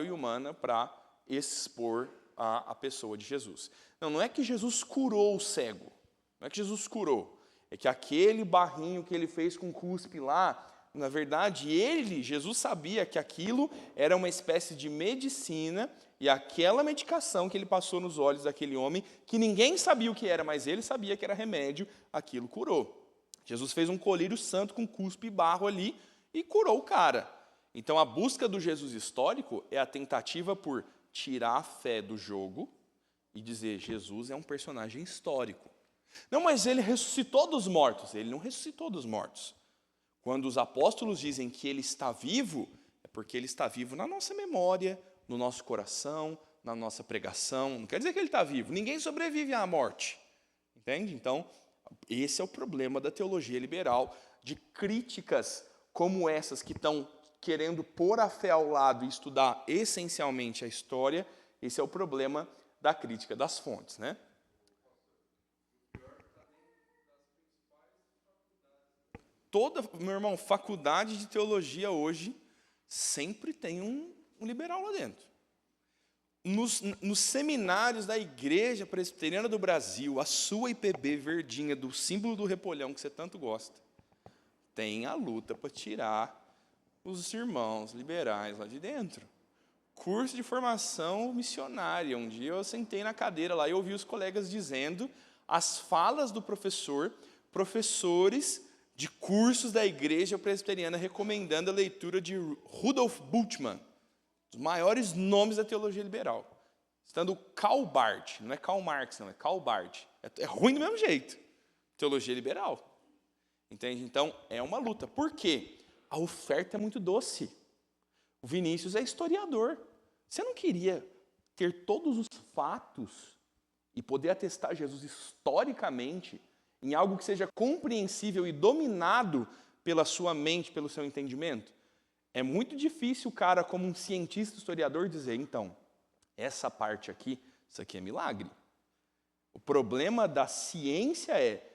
e humana para expor a pessoa de Jesus. Não é que Jesus curou o cego, não é que Jesus curou, é que aquele barrinho que ele fez com cuspe lá, na verdade, Jesus sabia que aquilo era uma espécie de medicina e aquela medicação que ele passou nos olhos daquele homem, que ninguém sabia o que era, mas ele sabia que era remédio, aquilo curou. Jesus fez um colírio santo com cuspe e barro ali e curou o cara. Então, a busca do Jesus histórico é a tentativa por tirar a fé do jogo e dizer, Jesus é um personagem histórico. Não, mas ele ressuscitou dos mortos. Ele não ressuscitou dos mortos. Quando os apóstolos dizem que ele está vivo, é porque ele está vivo na nossa memória, no nosso coração, na nossa pregação. Não quer dizer que ele está vivo. Ninguém sobrevive à morte. Entende? Então, esse é o problema da teologia liberal, de críticas como essas que estão querendo pôr a fé ao lado e estudar essencialmente a história. Esse é o problema da crítica das fontes, né? Meu irmão, faculdade de teologia hoje sempre tem um liberal lá dentro. Nos seminários da Igreja Presbiteriana do Brasil, a sua IPB verdinha, do símbolo do repolhão que você tanto gosta, tem a luta para tirar os irmãos liberais lá de dentro. Curso de formação missionária. Um dia eu sentei na cadeira lá e ouvi os colegas dizendo as falas do professores de cursos da Igreja Presbiteriana recomendando a leitura de Rudolf Bultmann, os maiores nomes da teologia liberal. Estando Karl Barth, não é Karl Marx, não, é Karl Barth. É ruim do mesmo jeito. Teologia liberal. Entende? Então, é uma luta. Por quê? A oferta é muito doce. O Vinícius é historiador. Você não queria ter todos os fatos e poder atestar Jesus historicamente em algo que seja compreensível e dominado pela sua mente, pelo seu entendimento? É muito difícil o cara, como um cientista historiador, dizer, então, essa parte aqui, isso aqui é milagre. O problema da ciência é,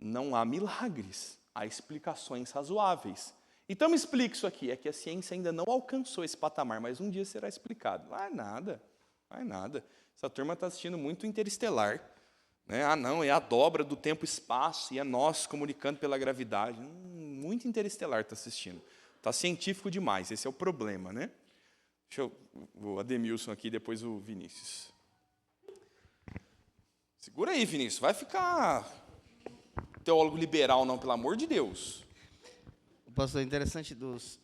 não há milagres, há explicações razoáveis. Então me explica isso aqui, é que a ciência ainda não alcançou esse patamar, mas um dia será explicado. Não é nada. Essa turma está assistindo muito Interestelar. Né? Ah, não, é a dobra do tempo e espaço, e é nós comunicando pela gravidade. Muito Interestelar está assistindo. Está científico demais, esse é o problema, né? O Ademilson aqui, depois o Vinícius. Segura aí, Vinícius, vai ficar teólogo liberal não, pelo amor de Deus. Pastor, interessante dos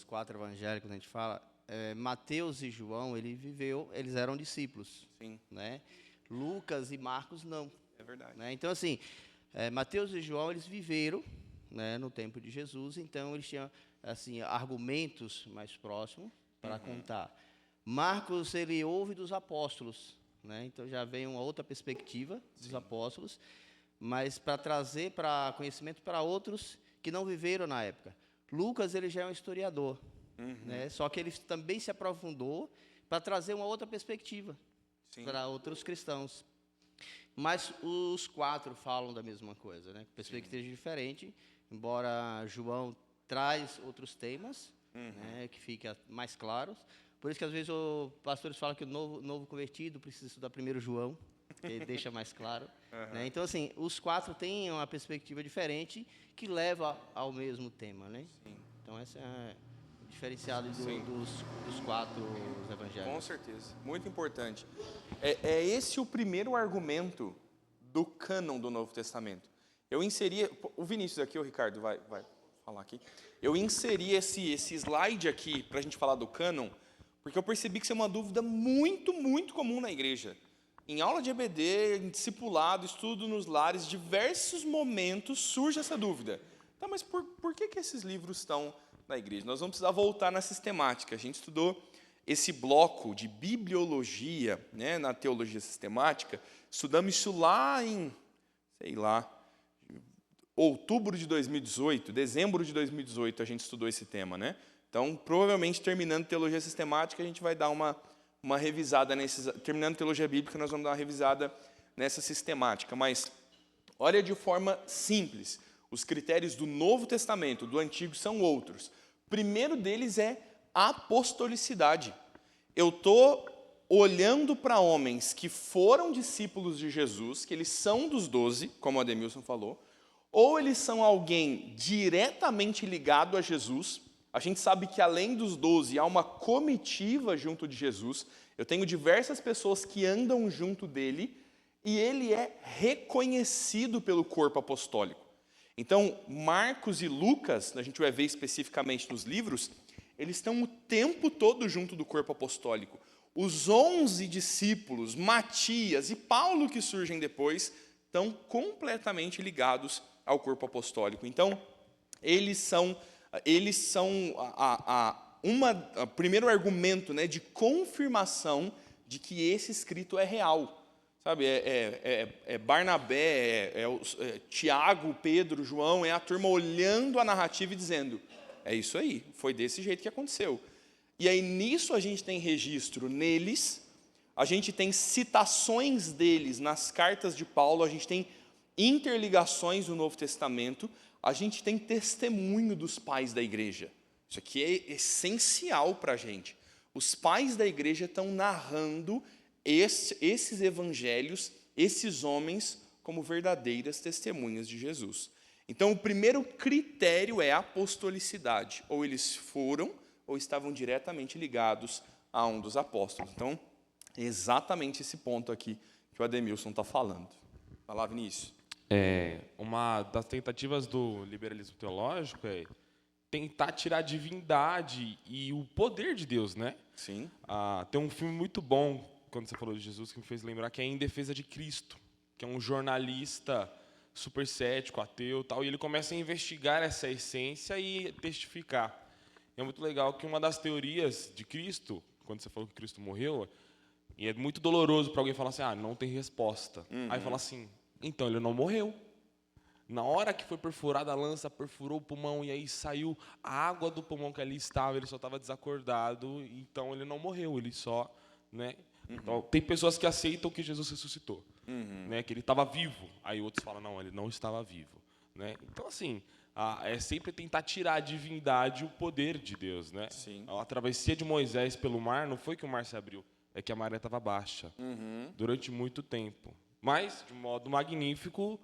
4 evangélicos, a gente fala, Mateus e João, eles eram discípulos. Sim. Né? Lucas e Marcos, não. É verdade. Né? Então, assim, Mateus e João, eles viveram, né, no tempo de Jesus, então eles tinham assim, argumentos mais próximos para contar. Marcos, ele ouve dos apóstolos, né? Então já vem uma outra perspectiva dos apóstolos, mas para trazer para conhecimento para outros que não viveram na época. Lucas, ele já é um historiador, né? Só que ele também se aprofundou para trazer uma outra perspectiva para outros cristãos. Mas os 4 falam da mesma coisa, né? Perspectiva diferente, embora João traz outros temas, né, que fica mais claros. Por isso que às vezes os pastores falam que o novo convertido precisa estudar primeiro João, que ele deixa mais claro. Né? Então, assim, os 4 têm uma perspectiva diferente que leva ao mesmo tema, né? Então, essa é o diferenciado dos 4 evangélicos. Com certeza, muito importante. É esse o primeiro argumento do cânon do Novo Testamento. Eu inseria... O Vinícius aqui, o Ricardo, vai. falar aqui. Eu inseri esse slide aqui para a gente falar do cânon, porque eu percebi que isso é uma dúvida muito, muito comum na igreja. Em aula de EBD, em discipulado, estudo nos lares, diversos momentos surge essa dúvida. Tá, mas por que esses livros estão na igreja? Nós vamos precisar voltar na sistemática. A gente estudou esse bloco de bibliologia, né, na teologia sistemática. Estudamos isso lá em, sei lá, outubro de 2018, dezembro de 2018, a gente estudou esse tema, né? Então, provavelmente, terminando teologia sistemática, a gente vai dar uma revisada terminando teologia bíblica, nós vamos dar uma revisada nessa sistemática. Mas olha de forma simples. Os critérios do Novo Testamento, do Antigo, são outros. O primeiro deles é apostolicidade. Eu estou olhando para homens que foram discípulos de Jesus, que eles são dos 12, como o Ademilson falou, ou eles são alguém diretamente ligado a Jesus. A gente sabe que além dos 12 há uma comitiva junto de Jesus. Eu tenho diversas pessoas que andam junto dele e ele é reconhecido pelo corpo apostólico. Então, Marcos e Lucas, a gente vai ver especificamente nos livros, eles estão o tempo todo junto do corpo apostólico. Os 11 discípulos, Matias e Paulo que surgem depois, estão completamente ligados ao corpo apostólico. Então, eles são o primeiro argumento, né, de confirmação de que esse escrito é real. Sabe, Barnabé, Tiago, Pedro, João, é a turma olhando a narrativa e dizendo, é isso aí, foi desse jeito que aconteceu. E aí nisso a gente tem registro neles, a gente tem citações deles nas cartas de Paulo, a gente tem interligações no Novo Testamento, a gente tem testemunho dos pais da igreja. Isso aqui é essencial para a gente. Os pais da igreja estão narrando esses evangelhos, esses homens, como verdadeiras testemunhas de Jesus. Então, o primeiro critério é a apostolicidade. Ou eles foram, ou estavam diretamente ligados a um dos apóstolos. Então, é exatamente esse ponto aqui que o Ademilson está falando. Vai lá, Vinícius. Uma das tentativas do liberalismo teológico é tentar tirar a divindade e o poder de Deus, né? Sim. Tem um filme muito bom, quando você falou de Jesus, que me fez lembrar, que é Em Defesa de Cristo, que é um jornalista super cético, ateu, tal, e ele começa a investigar essa essência e testificar. É muito legal que uma das teorias de Cristo, quando você falou que Cristo morreu, e é muito doloroso para alguém falar assim, não tem resposta. Aí fala assim, então ele não morreu. Na hora que foi perfurada a lança, perfurou o pulmão e aí saiu a água do pulmão que ali estava, ele só estava desacordado, então ele não morreu, ele só, né? Então, tem pessoas que aceitam que Jesus ressuscitou, né? Que ele estava vivo. Aí outros falam, não, ele não estava vivo, né? Então, assim, é sempre tentar tirar a divindade e o poder de Deus, né? Sim. A travessia de Moisés pelo mar, não foi que o mar se abriu, é que a maré estava baixa durante muito tempo. Mas, de modo magnífico,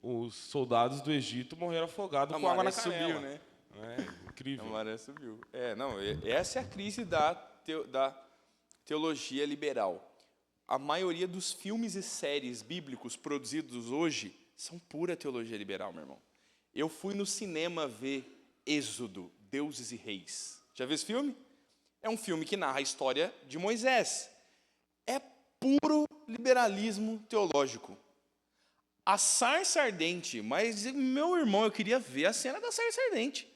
os soldados do Egito morreram afogados com água na canela. Subiu, né? Incrível. A maré subiu. Essa é a crise da teologia liberal. A maioria dos filmes e séries bíblicos produzidos hoje são pura teologia liberal, meu irmão. Eu fui no cinema ver Êxodo, Deuses e Reis. Já viu esse filme? É um filme que narra a história de Moisés. É puro liberalismo teológico. A sarça ardente, mas, meu irmão, eu queria ver a cena da sarça ardente.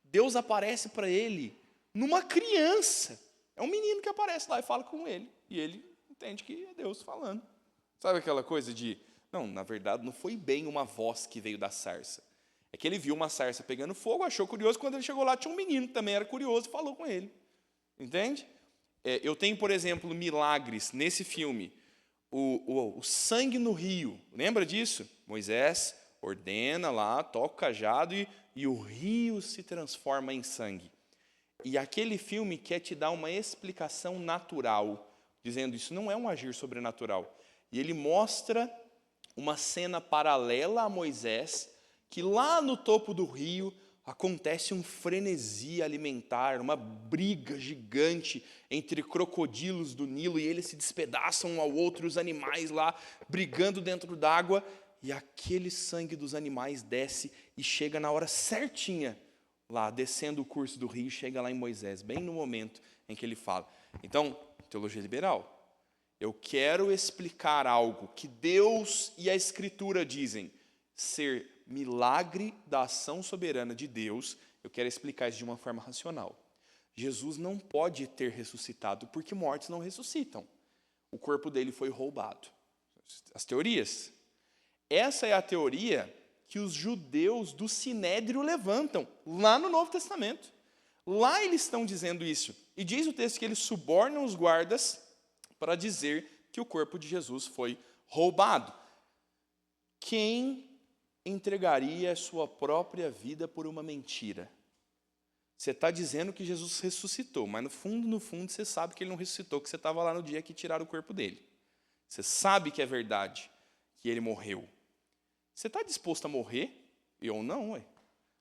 Deus aparece para ele numa criança. É um menino que aparece lá e fala com ele. E ele entende que é Deus falando. Sabe aquela coisa de... Não, na verdade, não foi bem uma voz que veio da sarça. É que ele viu uma sarça pegando fogo, achou curioso. Quando ele chegou lá, tinha um menino que também era curioso e falou com ele. Entende? Eu tenho, por exemplo, milagres nesse filme. O sangue no rio, lembra disso? Moisés ordena lá, toca o cajado e o rio se transforma em sangue. E aquele filme quer te dar uma explicação natural, dizendo isso não é um agir sobrenatural. E ele mostra uma cena paralela a Moisés, que lá no topo do rio acontece um frenesi alimentar, uma briga gigante entre crocodilos do Nilo, e eles se despedaçam um ao outro, os animais lá brigando dentro d'água, e aquele sangue dos animais desce e chega na hora certinha, lá descendo o curso do rio, chega lá em Moisés, bem no momento em que ele fala. Então, teologia liberal. Eu quero explicar algo que Deus e a Escritura dizem ser milagre da ação soberana de Deus. Eu quero explicar isso de uma forma racional. Jesus não pode ter ressuscitado porque mortos não ressuscitam. O corpo dele foi roubado. As teorias. Essa é a teoria que os judeus do Sinédrio levantam, lá no Novo Testamento. Lá eles estão dizendo isso. E diz o texto que eles subornam os guardas para dizer que o corpo de Jesus foi roubado. Quem entregaria a sua própria vida por uma mentira? Você está dizendo que Jesus ressuscitou, mas no fundo, você sabe que ele não ressuscitou, que você estava lá no dia que tiraram o corpo dele. Você sabe que é verdade, que ele morreu. Você está disposto a morrer? Eu não, ué.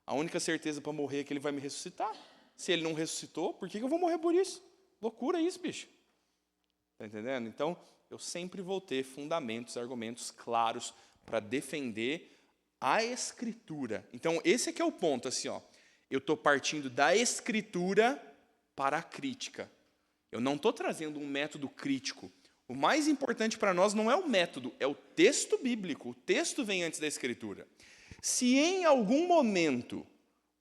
A única certeza para morrer é que ele vai me ressuscitar. Se ele não ressuscitou, por que eu vou morrer por isso? Loucura isso, bicho. Está entendendo? Então, eu sempre vou ter fundamentos, argumentos claros para defender a Escritura. Então, esse aqui é o ponto, assim, ó. Eu estou partindo da Escritura para a crítica. Eu não estou trazendo um método crítico. O mais importante para nós não é o método, é o texto bíblico. O texto vem antes da Escritura. Se em algum momento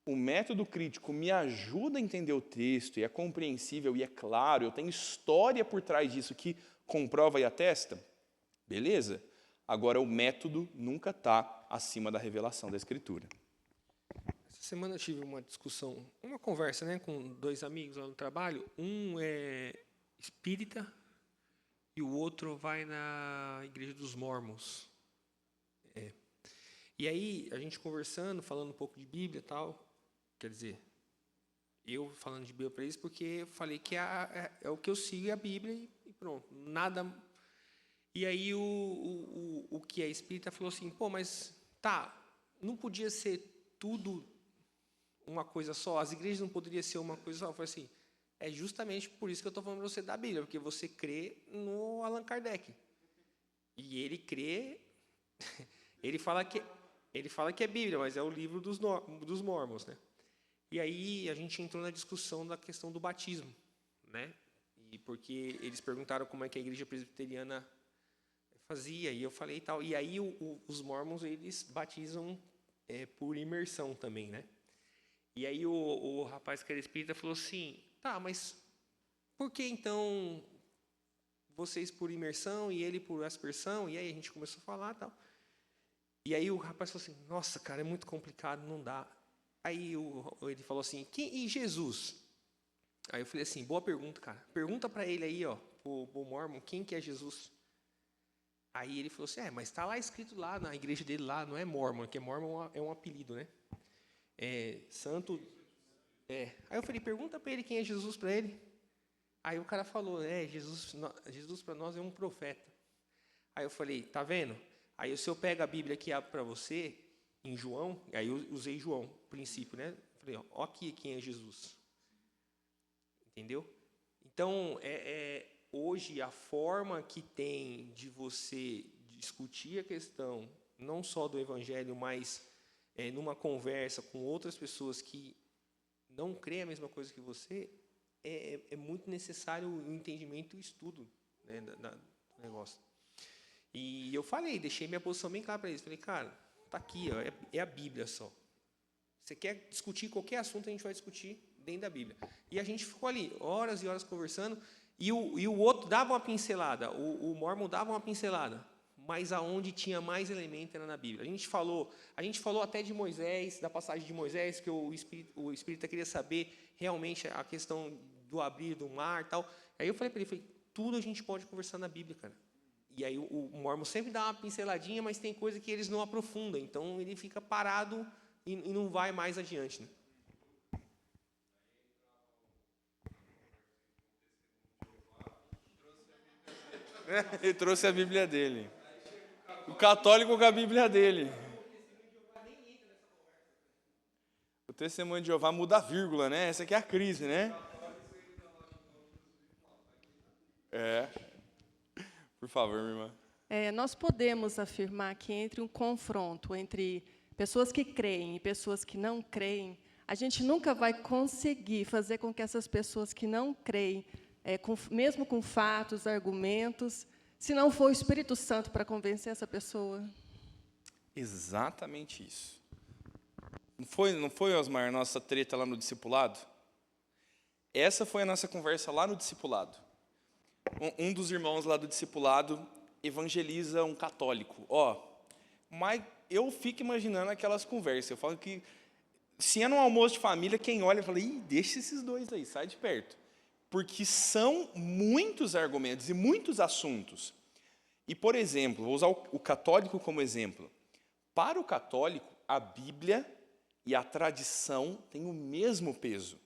o método crítico me ajuda a entender o texto, e é compreensível e é claro, eu tenho história por trás disso que comprova e atesta, beleza. Agora, o método nunca está acima da revelação da Escritura. Essa semana eu tive uma discussão, uma conversa, né, com 2 amigos lá no trabalho. Um é espírita e o outro vai na igreja dos Mormons. E aí, a gente conversando, falando um pouco de Bíblia e tal, quer dizer, eu falando de Bíblia para eles porque eu falei que é o que eu sigo, é a Bíblia e pronto, nada. E aí o que é espírita falou assim, pô, mas tá, não podia ser tudo uma coisa só? As igrejas não poderiam ser uma coisa só? Eu falei assim, é justamente por isso que eu estou falando para você da Bíblia, porque você crê no Allan Kardec. E ele crê, ele fala que é Bíblia, mas é o livro dos Mormons, né? E aí a gente entrou na discussão da questão do batismo, né? E porque eles perguntaram como é que a igreja presbiteriana fazia, e eu falei e tal. E aí os Mormons, eles batizam por imersão também, né? E aí o rapaz que era espírita falou assim, tá, mas por que então vocês por imersão e ele por aspersão? E aí a gente começou a falar e tal. E aí o rapaz falou assim, nossa, cara, é muito complicado, não dá. Aí ele falou assim, e Jesus? Aí eu falei assim, boa pergunta, cara. Pergunta para ele aí, ó, o Mormon, quem que é Jesus? Aí ele falou assim, mas está lá escrito lá na igreja dele lá, não é Mormon, que Mormon é um apelido, né? Santo. Aí eu falei, pergunta para ele quem é Jesus para ele. Aí o cara falou, Jesus para nós é um profeta. Aí eu falei, tá vendo? Aí se eu pego a Bíblia aqui para você, em João, aí eu usei João, princípio, né? Falei, ó aqui quem é Jesus. Entendeu? Então, hoje, a forma que tem de você discutir a questão, não só do Evangelho, mas numa conversa com outras pessoas que não creem a mesma coisa que você, é muito necessário o entendimento e o estudo, né, do negócio. E eu falei, deixei minha posição bem clara para eles. Falei, cara, tá aqui, ó, é a Bíblia só. Você quer discutir qualquer assunto, a gente vai discutir dentro da Bíblia. E a gente ficou ali, horas e horas conversando, e o outro dava uma pincelada, o Mormon dava uma pincelada, mas aonde tinha mais elemento era na Bíblia. A gente falou até de Moisés, da passagem de Moisés, que o Espírita queria saber realmente a questão do abrir do mar e tal. Aí eu falei para ele, tudo a gente pode conversar na Bíblia, cara. E aí o Mormon sempre dá uma pinceladinha, mas tem coisa que eles não aprofundam, então ele fica parado e não vai mais adiante, né? Ele trouxe a Bíblia dele. O católico com a Bíblia dele. O testemunho de Jeová muda a vírgula, né? Essa aqui é a crise, né? Por favor, minha irmã. Nós podemos afirmar que entre um confronto entre pessoas que creem e pessoas que não creem, a gente nunca vai conseguir fazer com que essas pessoas que não creem, mesmo com fatos, argumentos, se não for o Espírito Santo para convencer essa pessoa. Exatamente isso. Não foi, Osmar, nossa treta lá no discipulado? Essa foi a nossa conversa lá no discipulado. Um dos irmãos lá do discipulado evangeliza um católico. Mas eu fico imaginando aquelas conversas. Eu falo que, se é num almoço de família, quem olha fala, deixa esses dois aí, sai de perto. Porque são muitos argumentos e muitos assuntos. E, por exemplo, vou usar o católico como exemplo. Para o católico, a Bíblia e a tradição têm o mesmo peso.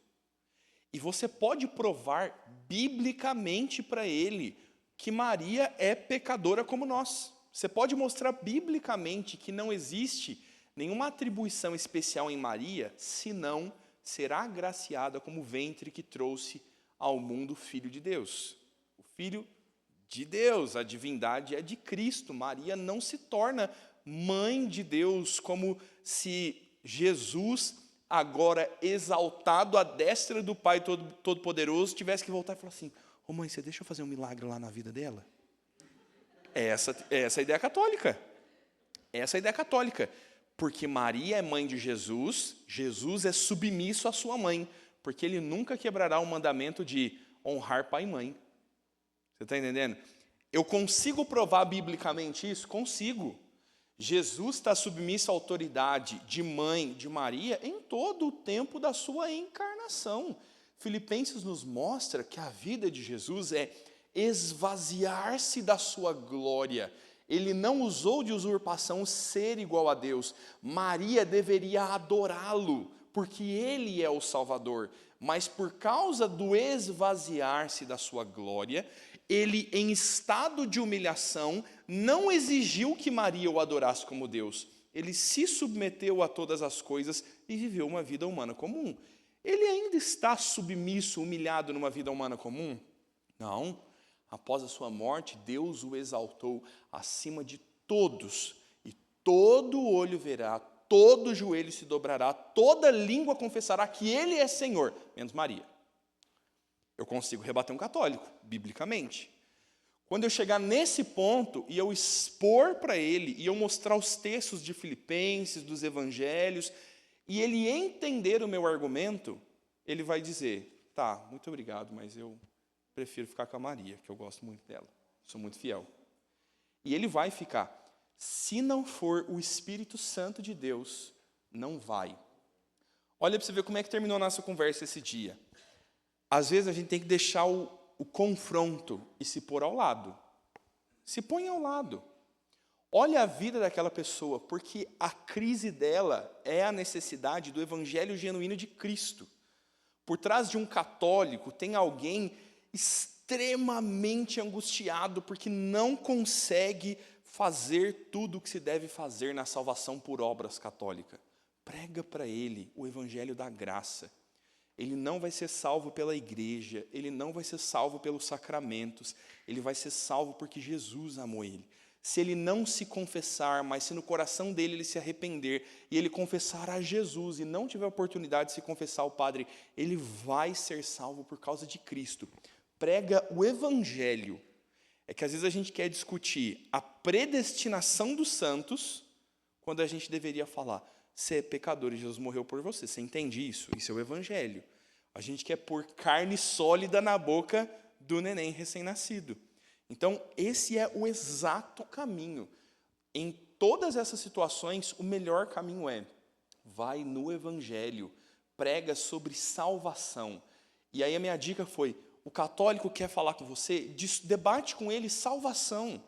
E você pode provar biblicamente para ele que Maria é pecadora como nós. Você pode mostrar biblicamente que não existe nenhuma atribuição especial em Maria, senão será agraciada como ventre que trouxe ao mundo o Filho de Deus. O Filho de Deus, a divindade é de Cristo. Maria não se torna mãe de Deus, como se Jesus, agora exaltado à destra do Pai Todo-Poderoso, tivesse que voltar e falar assim, mãe, você deixa eu fazer um milagre lá na vida dela? Essa é a ideia católica. Essa é a ideia católica. Porque Maria é mãe de Jesus, Jesus é submisso à sua mãe, porque ele nunca quebrará o mandamento de honrar pai e mãe. Você está entendendo? Eu consigo provar biblicamente isso? Consigo. Jesus está submisso à autoridade de mãe de Maria em todo o tempo da sua encarnação. Filipenses nos mostra que a vida de Jesus é esvaziar-se da sua glória. Ele não usou de usurpação ser igual a Deus. Maria deveria adorá-lo, porque ele é o Salvador. Mas por causa do esvaziar-se da sua glória, ele, em estado de humilhação, não exigiu que Maria o adorasse como Deus. Ele se submeteu a todas as coisas e viveu uma vida humana comum. Ele ainda está submisso, humilhado numa vida humana comum? Não. Após a sua morte, Deus o exaltou acima de todos. E todo olho verá, todo joelho se dobrará, toda língua confessará que Ele é Senhor, menos Maria. Eu consigo rebater um católico, biblicamente. Quando eu chegar nesse ponto e eu expor para ele, e eu mostrar os textos de Filipenses, dos evangelhos, e ele entender o meu argumento, ele vai dizer, tá, muito obrigado, mas eu prefiro ficar com a Maria, que eu gosto muito dela, sou muito fiel. E ele vai ficar. Se não for o Espírito Santo de Deus, não vai. Olha para você ver como é que terminou a nossa conversa esse dia. Às vezes a gente tem que deixar o confronto e se pôr ao lado. Se põe ao lado. Olha a vida daquela pessoa, porque a crise dela é a necessidade do evangelho genuíno de Cristo. Por trás de um católico tem alguém extremamente angustiado porque não consegue fazer tudo o que se deve fazer na salvação por obras católica. Prega para ele o evangelho da graça. Ele não vai ser salvo pela igreja, ele não vai ser salvo pelos sacramentos, ele vai ser salvo porque Jesus amou ele. Se ele não se confessar, mas se no coração dele ele se arrepender e ele confessar a Jesus e não tiver oportunidade de se confessar ao Padre, ele vai ser salvo por causa de Cristo. Prega o evangelho. É que às vezes a gente quer discutir a predestinação dos santos, quando a gente deveria falar, você é pecador e Jesus morreu por você. Você entende isso? Isso é o evangelho. A gente quer pôr carne sólida na boca do neném recém-nascido. Então, esse é o exato caminho. Em todas essas situações, o melhor caminho é, vai no evangelho, prega sobre salvação. E aí a minha dica foi, o católico quer falar com você, debate com ele salvação.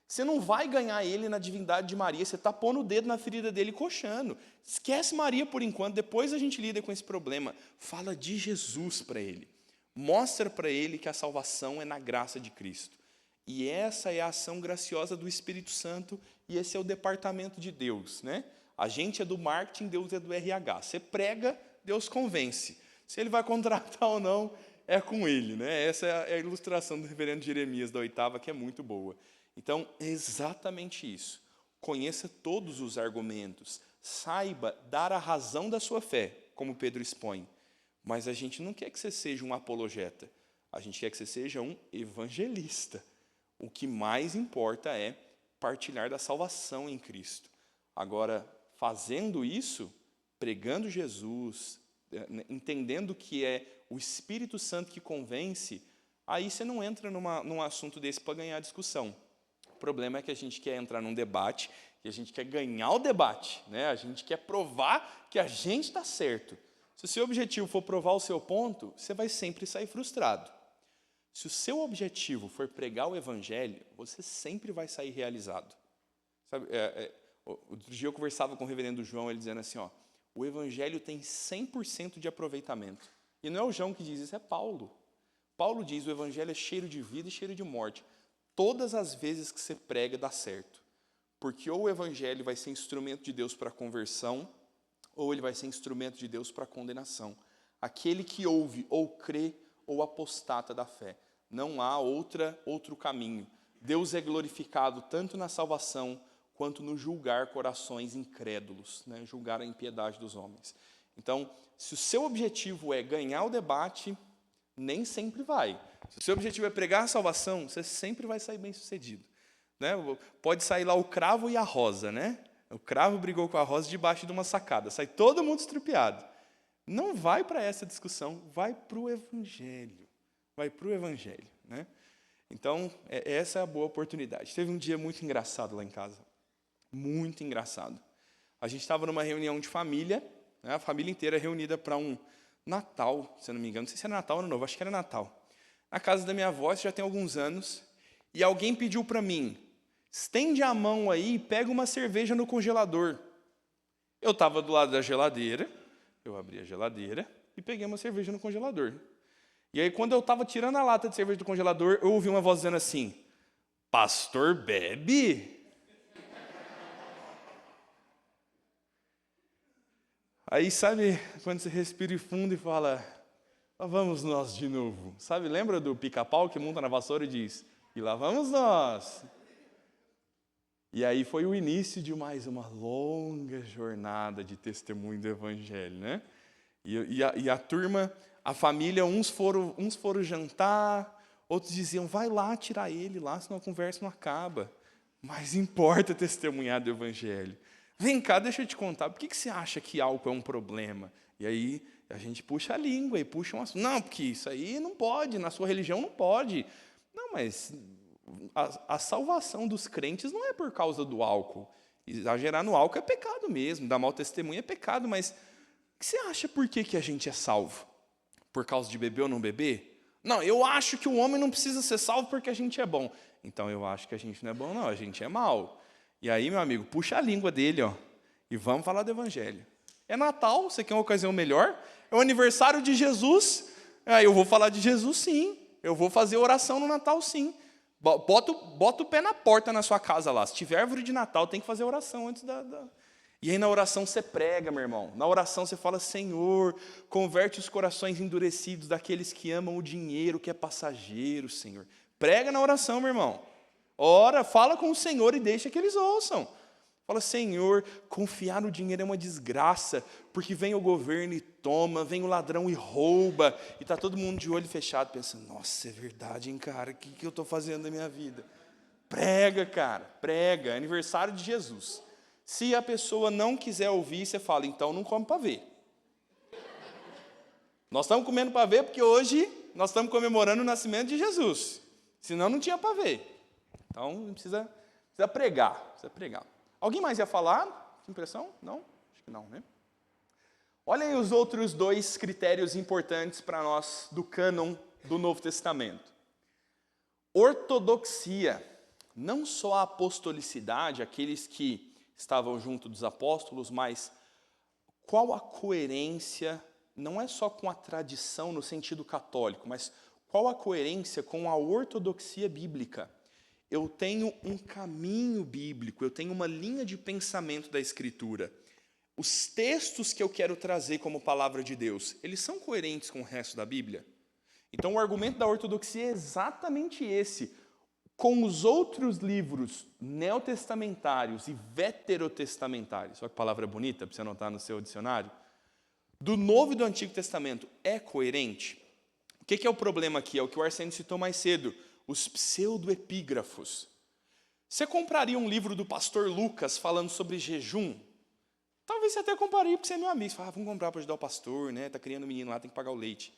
Você não vai ganhar ele na divindade de Maria, você está pondo o dedo na ferida dele e coxando. Esquece Maria por enquanto, depois a gente lida com esse problema. Fala de Jesus para ele. Mostra para ele que a salvação é na graça de Cristo. E essa é a ação graciosa do Espírito Santo e esse é o departamento de Deus, né? A gente é do marketing, Deus é do RH. Você prega, Deus convence. Se ele vai contratar ou não, é com ele, né? Essa é a ilustração do reverendo Jeremias da 8ª, que é muito boa. Então, é exatamente isso. Conheça todos os argumentos. Saiba dar a razão da sua fé. como Pedro expõe. Mas a gente não quer que você seja um apologeta. A gente quer que você seja um evangelista. O que mais importa é partilhar da salvação em Cristo. Agora, fazendo isso, pregando Jesus, entendendo que é o Espírito Santo que convence, aí você não entra num assunto desse para ganhar discussão. O problema é que a gente quer entrar num debate e a gente quer ganhar o debate, né? A gente quer provar que a gente está certo. Se o seu objetivo for provar o seu ponto, você vai sempre sair frustrado. Se o seu objetivo for pregar o evangelho, você sempre vai sair realizado. Sabe, outro dia eu conversava com o reverendo João, ele dizendo assim, o evangelho tem 100% de aproveitamento. E não é o João que diz isso, é Paulo. Paulo diz, o evangelho é cheiro de vida e cheiro de morte. Todas as vezes que você prega, dá certo. Porque ou o evangelho vai ser instrumento de Deus para a conversão, ou ele vai ser instrumento de Deus para a condenação. Aquele que ouve ou crê ou apostata da fé. Não há outro caminho. Deus é glorificado tanto na salvação quanto no julgar corações incrédulos, né? Julgar a impiedade dos homens. Então, se o seu objetivo é ganhar o debate, nem sempre vai. Se o seu objetivo é pregar a salvação, você sempre vai sair bem sucedido. Né? Pode sair lá o cravo e a rosa, né? O cravo brigou com a rosa debaixo de uma sacada, sai todo mundo estrupiado. Não vai para essa discussão, vai para o evangelho. Vai para o evangelho, né? Então, essa é a boa oportunidade. Teve um dia muito engraçado lá em casa. Muito engraçado. A gente estava numa reunião de família, né, a família inteira reunida para um Natal, se eu não me engano. Não sei se era Natal ou Ano Novo, acho que era Natal. Na casa da minha avó, isso já tem alguns anos. E alguém pediu para mim, estende a mão aí e pega uma cerveja no congelador. Eu estava do lado da geladeira, eu abri a geladeira e peguei uma cerveja no congelador. E aí, quando eu estava tirando a lata de cerveja do congelador, eu ouvi uma voz dizendo assim, pastor bebe? Aí, sabe, quando você respira fundo e fala, lá vamos nós de novo. Sabe, lembra do pica-pau que monta na vassoura e diz, e lá vamos nós. E aí foi o início de mais uma longa jornada de testemunho do evangelho, né? E a turma, a família, uns foram jantar, outros diziam, vai lá tirar ele lá, senão a conversa não acaba. Mas importa testemunhar do evangelho. Vem cá, deixa eu te contar, por que você acha que álcool é um problema? E aí a gente puxa a língua e puxa um assunto. Não, porque isso aí não pode, na sua religião não pode. Não, mas a salvação dos crentes não é por causa do álcool. Exagerar no álcool é pecado mesmo, dar mau testemunho é pecado, mas o que você acha por que a gente é salvo? Por causa de beber ou não beber? Não, eu acho que o homem não precisa ser salvo porque a gente é bom. Então eu acho que a gente não é bom, não, a gente é mau. E aí, meu amigo, puxa a língua dele, e vamos falar do evangelho. É Natal, você quer uma ocasião melhor? É o aniversário de Jesus, eu vou falar de Jesus sim, eu vou fazer oração no Natal sim. Bota o pé na porta na sua casa lá, se tiver árvore de Natal, tem que fazer oração antes da... E aí na oração você prega, meu irmão, na oração você fala, Senhor, converte os corações endurecidos daqueles que amam o dinheiro que é passageiro, Senhor. Prega na oração, meu irmão. Ora, fala com o Senhor e deixa que eles ouçam. Fala, Senhor, confiar no dinheiro é uma desgraça, porque vem o governo e toma, vem o ladrão e rouba, e está todo mundo de olho fechado, pensando, nossa, é verdade, hein, cara, o que eu estou fazendo na minha vida? Prega, cara, prega, é aniversário de Jesus. Se a pessoa não quiser ouvir, você fala, então não come pavê. Nós estamos comendo pavê porque hoje nós estamos comemorando o nascimento de Jesus, senão não tinha pavê. Então, precisa pregar, Alguém mais ia falar? Que impressão? Não? Acho que não, né? Olha aí os outros dois critérios importantes para nós do cânon do Novo Testamento. Ortodoxia, não só a apostolicidade, aqueles que estavam junto dos apóstolos, mas qual a coerência, não é só com a tradição no sentido católico, mas qual a coerência com a ortodoxia bíblica? Eu tenho um caminho bíblico, eu tenho uma linha de pensamento da Escritura. Os textos que eu quero trazer como palavra de Deus, eles são coerentes com o resto da Bíblia? Então, o argumento da ortodoxia é exatamente esse. Com os outros livros neotestamentários e veterotestamentários, olha que palavra bonita para você anotar no seu dicionário, do Novo e do Antigo Testamento é coerente? O que é o problema aqui? É o que o Arsênio citou mais cedo, os pseudoepígrafos. Você compraria um livro do pastor Lucas falando sobre jejum? Talvez você até compraria porque você é meu amigo. Você fala, vamos comprar para ajudar o pastor, né? Está criando um menino lá, tem que pagar o leite.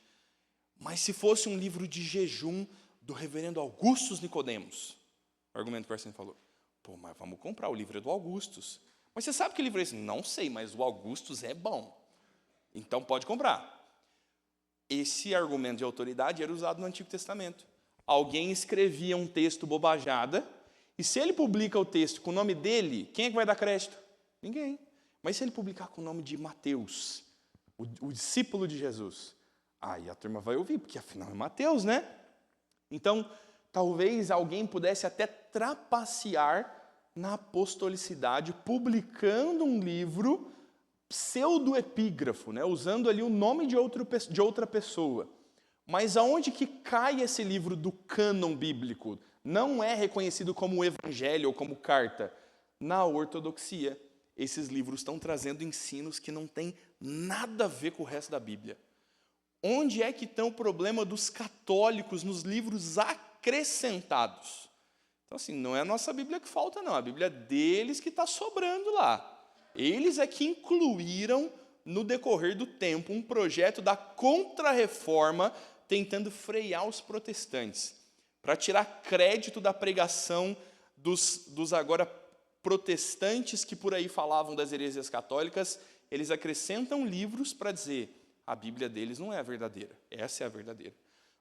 Mas se fosse um livro de jejum do reverendo Augustus Nicodemos, o argumento que o Arsênio falou, pô, mas vamos comprar, o livro é do Augustus. Mas você sabe que livro é esse? Não sei, mas o Augustus é bom. Então pode comprar. Esse argumento de autoridade era usado no Antigo Testamento. Alguém escrevia um texto bobajada, e se ele publica o texto com o nome dele, quem é que vai dar crédito? Ninguém. Mas se ele publicar com o nome de Mateus, o discípulo de Jesus, aí a turma vai ouvir, porque afinal é Mateus, né? Então, talvez alguém pudesse até trapacear na apostolicidade, publicando um livro pseudoepígrafo, né? Usando ali o nome de outra pessoa. Mas aonde que cai esse livro do cânon bíblico? Não é reconhecido como evangelho ou como carta. Na ortodoxia, esses livros estão trazendo ensinos que não têm nada a ver com o resto da Bíblia. Onde é que está o problema dos católicos nos livros acrescentados? Então, assim, não é a nossa Bíblia que falta, não. A Bíblia deles que está sobrando lá. Eles é que incluíram, no decorrer do tempo, um projeto da Contra-Reforma tentando frear os protestantes, para tirar crédito da pregação dos agora protestantes que por aí falavam das heresias católicas. Eles acrescentam livros para dizer a Bíblia deles não é a verdadeira, essa é a verdadeira.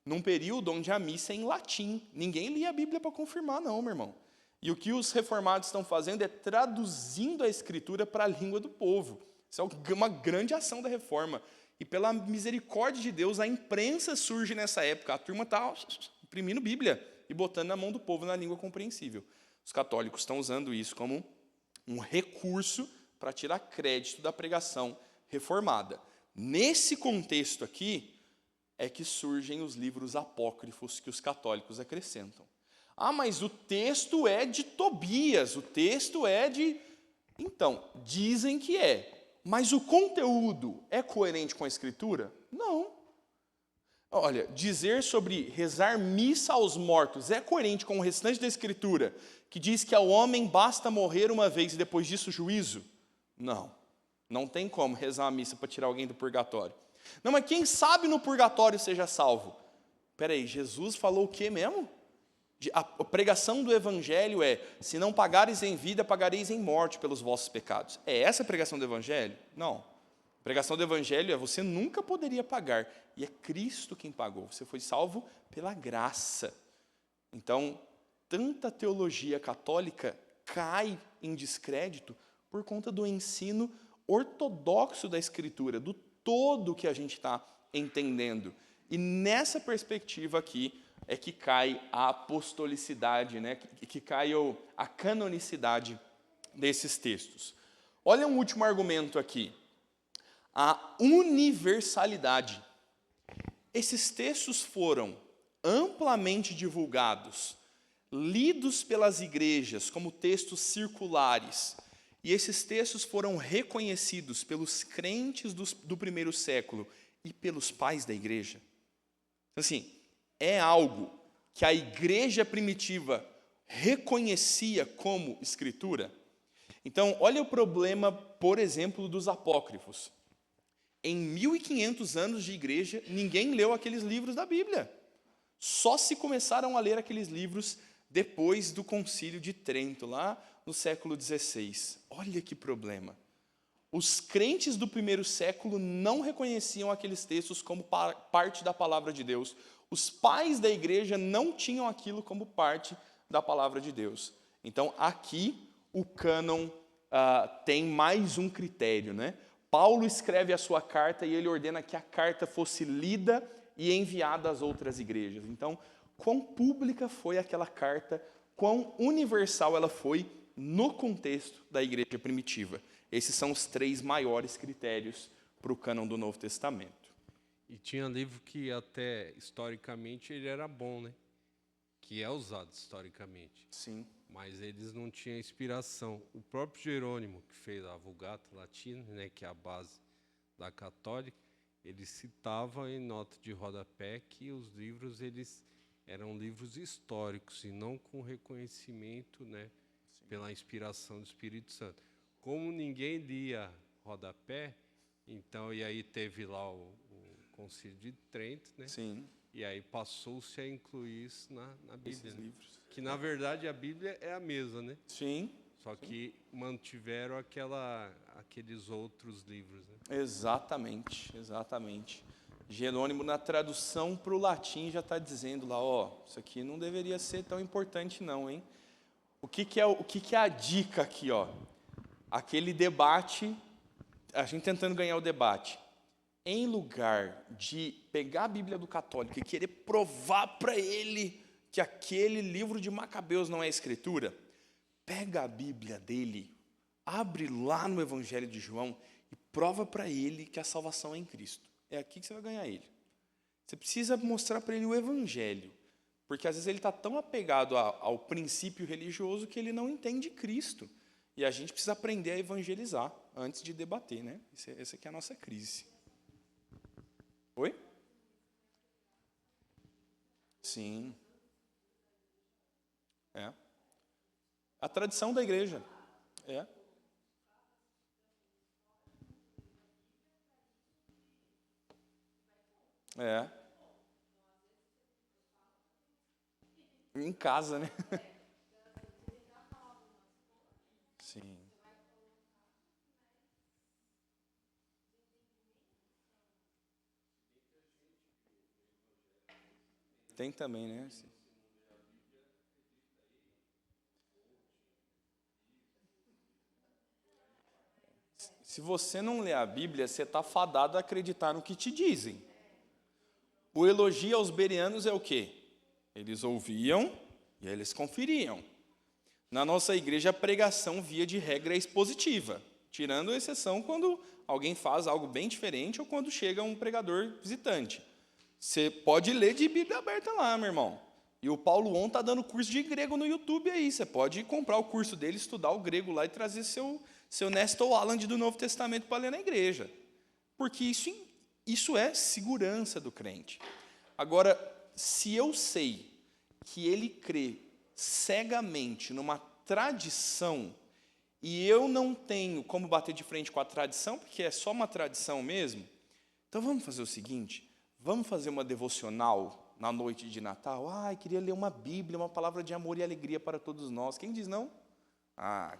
Num período onde a missa é em latim, ninguém lia a Bíblia para confirmar, não, meu irmão. E o que os reformados estão fazendo é traduzindo a Escritura para a língua do povo. Isso é uma grande ação da reforma. E pela misericórdia de Deus, a imprensa surge nessa época. A turma está imprimindo Bíblia e botando na mão do povo na língua compreensível. Os católicos estão usando isso como um recurso para tirar crédito da pregação reformada. Nesse contexto aqui, é que surgem os livros apócrifos que os católicos acrescentam. Ah, mas o texto é de Tobias, o texto é de... Então, dizem que é. Mas o conteúdo é coerente com a Escritura? Não. Olha, dizer sobre rezar missa aos mortos é coerente com o restante da Escritura, que diz que ao homem basta morrer uma vez e depois disso juízo? Não. Não tem como rezar uma missa para tirar alguém do purgatório. Não, mas quem sabe no purgatório seja salvo? Espera aí, Jesus falou o quê mesmo? A pregação do Evangelho é, se não pagareis em vida, pagareis em morte pelos vossos pecados. É essa a pregação do Evangelho? Não. A pregação do Evangelho é, você nunca poderia pagar, e é Cristo quem pagou. Você foi salvo pela graça. Então, tanta teologia católica cai em descrédito por conta do ensino ortodoxo da Escritura, do todo que a gente está entendendo. E nessa perspectiva aqui, é que cai a apostolicidade, né? Que cai a canonicidade desses textos. Olha um último argumento aqui. A universalidade. Esses textos foram amplamente divulgados, lidos pelas igrejas como textos circulares, e esses textos foram reconhecidos pelos crentes do primeiro século e pelos pais da igreja. Assim, é algo que a igreja primitiva reconhecia como Escritura. Então, olha o problema, por exemplo, dos apócrifos. Em 1500 anos de igreja, ninguém leu aqueles livros da Bíblia. Só se começaram a ler aqueles livros depois do Concílio de Trento, lá no século XVI. Olha que problema. Os crentes do primeiro século não reconheciam aqueles textos como parte da palavra de Deus. Os pais da igreja não tinham aquilo como parte da palavra de Deus. Então, aqui, o cânon tem mais um critério, né? Paulo escreve a sua carta e ele ordena que a carta fosse lida e enviada às outras igrejas. Então, quão pública foi aquela carta, quão universal ela foi no contexto da igreja primitiva. Esses são os 3 maiores critérios para o cânon do Novo Testamento. E tinha livro que até historicamente ele era bom, né? Que é usado historicamente. Sim. Mas eles não tinham inspiração. O próprio Jerônimo, que fez a Vulgata Latina, né, que é a base da católica, ele citava em nota de rodapé que os livros eles eram livros históricos e não com reconhecimento, né, pela inspiração do Espírito Santo. Como ninguém lia rodapé, então, e aí teve lá o Concílio de Trento, né? Sim. E aí passou-se a incluir isso na Bíblia. Esses né? livros. Que, na verdade, a Bíblia é a mesma, né? Sim. Só que mantiveram aqueles outros livros. Né? Exatamente, exatamente. Jerônimo, na tradução para o latim, já está dizendo lá, ó, isso aqui não deveria ser tão importante não, hein? O que é a dica aqui, ó? Aquele debate, a gente tentando ganhar o debate. Em lugar de pegar a Bíblia do católico e querer provar para ele que aquele livro de Macabeus não é escritura, pega a Bíblia dele, abre lá no Evangelho de João e prova para ele que a salvação é em Cristo. É aqui que você vai ganhar ele. Você precisa mostrar para ele o Evangelho, porque às vezes ele está tão apegado ao princípio religioso que ele não entende Cristo. E a gente precisa aprender a evangelizar antes de debater, né? Essa aqui é a nossa crise. Oi? Sim. É. A tradição da igreja. É. É. Em casa, né? Sim. Tem também, né? Se você não lê a Bíblia, você está fadado a acreditar no que te dizem. O elogio aos bereanos é o quê? Eles ouviam e eles conferiam. Na nossa igreja, a pregação, via de regra, é expositiva, tirando a exceção quando alguém faz algo bem diferente ou quando chega um pregador visitante. Você pode ler de Bíblia aberta lá, meu irmão. E o Paulo On está dando curso de grego no YouTube aí. Você pode comprar o curso dele, estudar o grego lá e trazer seu Nestor Aland do Novo Testamento para ler na igreja. Porque isso é segurança do crente. Agora, se eu sei que ele crê cegamente numa tradição e eu não tenho como bater de frente com a tradição, porque é só uma tradição mesmo, então vamos fazer o seguinte, vamos fazer uma devocional na noite de Natal? Queria ler uma Bíblia, uma palavra de amor e alegria para todos nós. Quem diz não?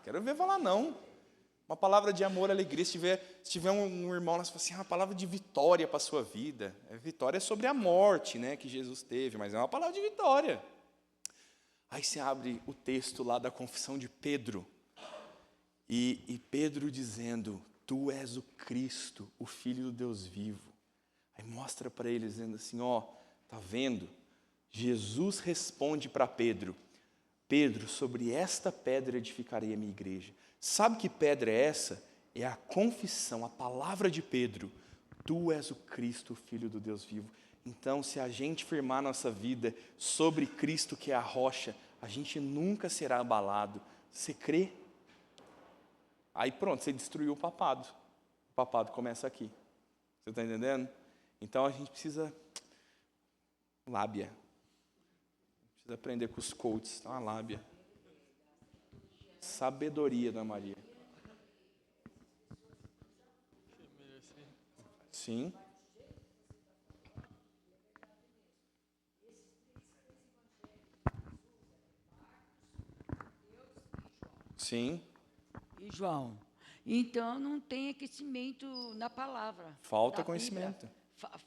Quero ver falar não. Uma palavra de amor e alegria, se tiver um irmão lá, você fala assim, uma palavra de vitória para a sua vida. Vitória é sobre a morte, né, que Jesus teve, mas é uma palavra de vitória. Aí você abre o texto lá da confissão de Pedro, e Pedro dizendo, tu és o Cristo, o Filho do Deus vivo. Aí mostra para ele, dizendo assim, tá vendo? Jesus responde para Pedro, Pedro, sobre esta pedra edificarei a minha igreja. Sabe que pedra é essa? É a confissão, a palavra de Pedro. Tu és o Cristo, o Filho do Deus vivo. Então, se a gente firmar nossa vida sobre Cristo, que é a rocha, a gente nunca será abalado. Você crê? Aí pronto, você destruiu o papado. O papado começa aqui. Você está entendendo? Então, a gente precisa... Lábia. Precisa aprender com os coaches. Uma lábia. Sabedoria da Maria. Sim. Sim. E João, então não tem aquecimento na palavra. Falta conhecimento.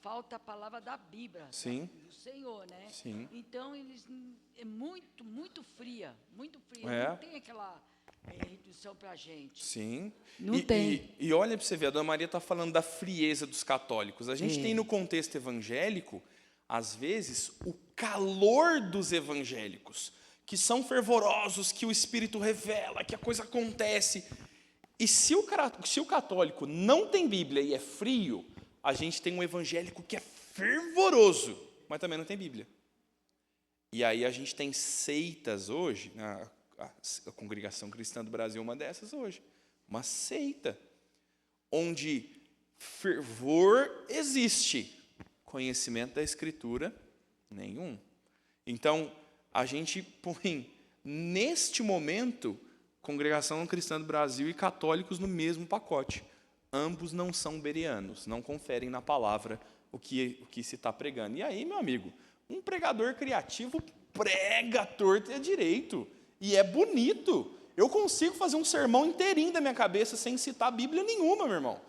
Falta a palavra da Bíblia. Sim. Do Senhor, né? Sim. Então eles é muito fria, muito fria. É. Não tem aquela redução para a gente. Sim. Não tem. E olha para você ver, a Dona Maria está falando da frieza dos católicos. A gente tem no contexto evangélico, às vezes, o calor dos evangélicos, que são fervorosos, que o Espírito revela, que a coisa acontece. E se o católico não tem Bíblia e é frio, a gente tem um evangélico que é fervoroso, mas também não tem Bíblia. E aí a gente tem seitas hoje, a Congregação Cristã do Brasil é uma dessas hoje, uma seita, onde Fervor existe, conhecimento da Escritura, nenhum. Então, a gente põe, neste momento, Congregação Cristã do Brasil e católicos no mesmo pacote. Ambos não são bereanos, não conferem na palavra o que se está pregando. E aí, meu amigo, um pregador criativo prega torto e à direito. E é bonito. Eu consigo fazer um sermão inteirinho da minha cabeça sem citar Bíblia nenhuma, meu irmão.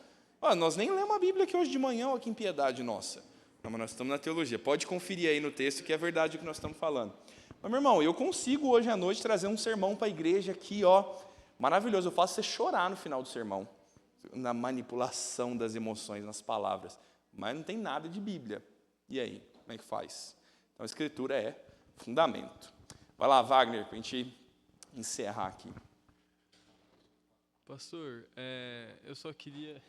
Nós nem lemos a Bíblia aqui hoje de manhã, aqui em Piedade Nossa. Não, mas nós estamos na teologia. Pode conferir aí no texto que é verdade o que nós estamos falando. Mas, meu irmão, eu consigo hoje à noite trazer um sermão para a igreja aqui, maravilhoso. Eu faço você chorar no final do sermão, na manipulação das emoções, nas palavras. Mas não tem nada de Bíblia. E aí, como é que faz? Então, a Escritura é fundamento. Vai lá, Wagner, para a gente encerrar aqui. Pastor, eu só queria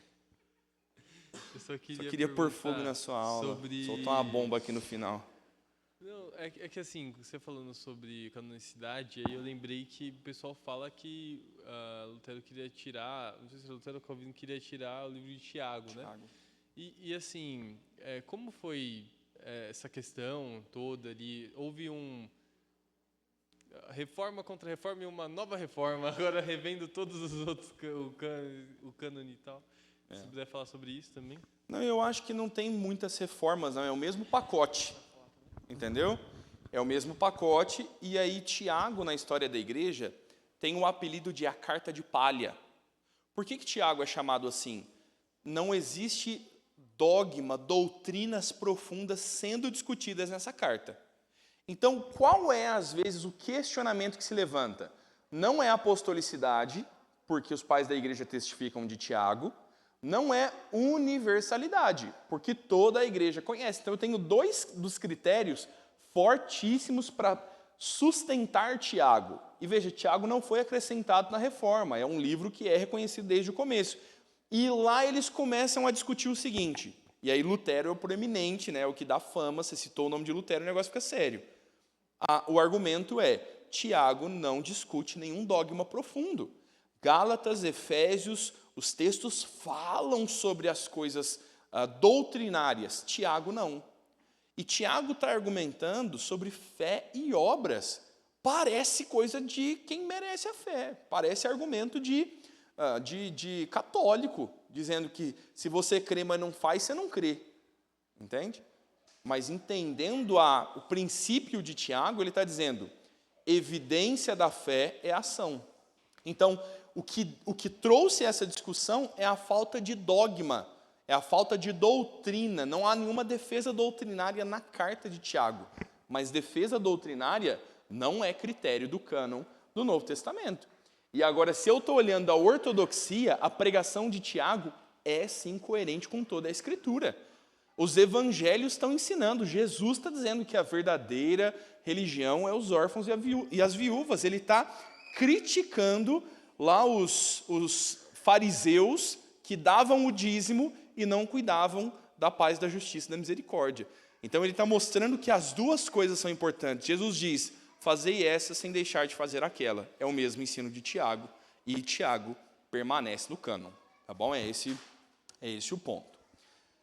pôr fogo na sua aula, soltar uma bomba aqui no final. Não, é que assim, você falando sobre canonicidade, aí eu lembrei que o pessoal fala que Lutero queria tirar, não sei se Lutero Calvino queria tirar o livro de Tiago, né? E assim, como foi essa questão toda ali? Houve reforma contra reforma e uma nova reforma, agora revendo todos os outros, o cânone e tal. Se puder falar sobre isso também. Não, eu acho que não tem muitas reformas, não, é o mesmo pacote. Entendeu? É o mesmo pacote, e aí Tiago, na história da igreja, tem o apelido de a carta de palha. Por que Tiago é chamado assim? Não existe dogma, doutrinas profundas sendo discutidas nessa carta. Então, qual é, às vezes, o questionamento que se levanta? Não é a apostolicidade, porque os pais da igreja testificam de Tiago, não é universalidade, porque toda a igreja conhece. Então, eu tenho dois dos critérios fortíssimos para sustentar Tiago. E veja, Tiago não foi acrescentado na reforma, é um livro que é reconhecido desde o começo. E lá eles começam a discutir o seguinte, e aí Lutero é o proeminente, né, o que dá fama, você citou o nome de Lutero, o negócio fica sério. O argumento é, Tiago não discute nenhum dogma profundo. Gálatas, Efésios, os textos falam sobre as coisas doutrinárias, Tiago não. E Tiago está argumentando sobre fé e obras. Parece coisa de quem merece a fé, parece argumento de católico, dizendo que se você crê, mas não faz, você não crê. Entende? Mas entendendo o princípio de Tiago, ele está dizendo, evidência da fé é ação. Então, o que trouxe essa discussão é a falta de dogma, é a falta de doutrina. Não há nenhuma defesa doutrinária na carta de Tiago, mas defesa doutrinária não é critério do cânon do Novo Testamento. E agora, se eu estou olhando a ortodoxia, a pregação de Tiago é sim coerente com toda a Escritura. Os evangelhos estão ensinando, Jesus está dizendo que a verdadeira religião é os órfãos e as viúvas. Ele está criticando lá os fariseus que davam o dízimo e não cuidavam da paz, da justiça e da misericórdia. Então ele está mostrando que as duas coisas são importantes. Jesus diz, fazei essa sem deixar de fazer aquela. É o mesmo ensino de Tiago, e Tiago permanece no cânon. Tá bom? É esse o ponto.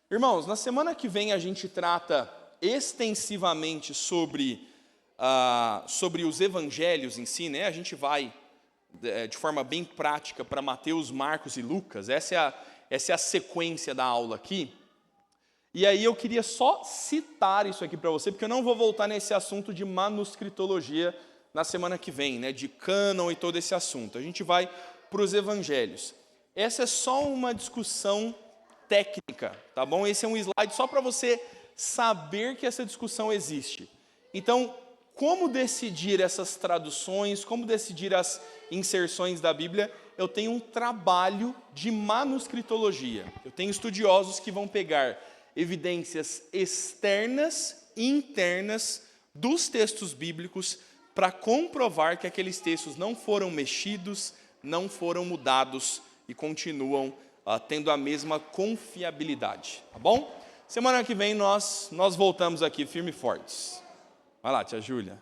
Irmãos, na semana que vem a gente trata extensivamente sobre os evangelhos em si, né? A gente vai de forma bem prática para Mateus, Marcos e Lucas. Essa é a sequência da aula aqui. E aí eu queria só citar isso aqui para você, porque eu não vou voltar nesse assunto de manuscritologia na semana que vem, né? De cânon e todo esse assunto. A gente vai para os evangelhos. Essa é só uma discussão técnica, tá bom? Esse é um slide só para você saber que essa discussão existe. Então, como decidir essas traduções, como decidir as inserções da Bíblia, eu tenho um trabalho de manuscritologia. Eu tenho estudiosos que vão pegar evidências externas e internas dos textos bíblicos para comprovar que aqueles textos não foram mexidos, não foram mudados e continuam tendo a mesma confiabilidade, tá bom? Semana que vem nós voltamos aqui firme e fortes. Vai lá, tia Júlia.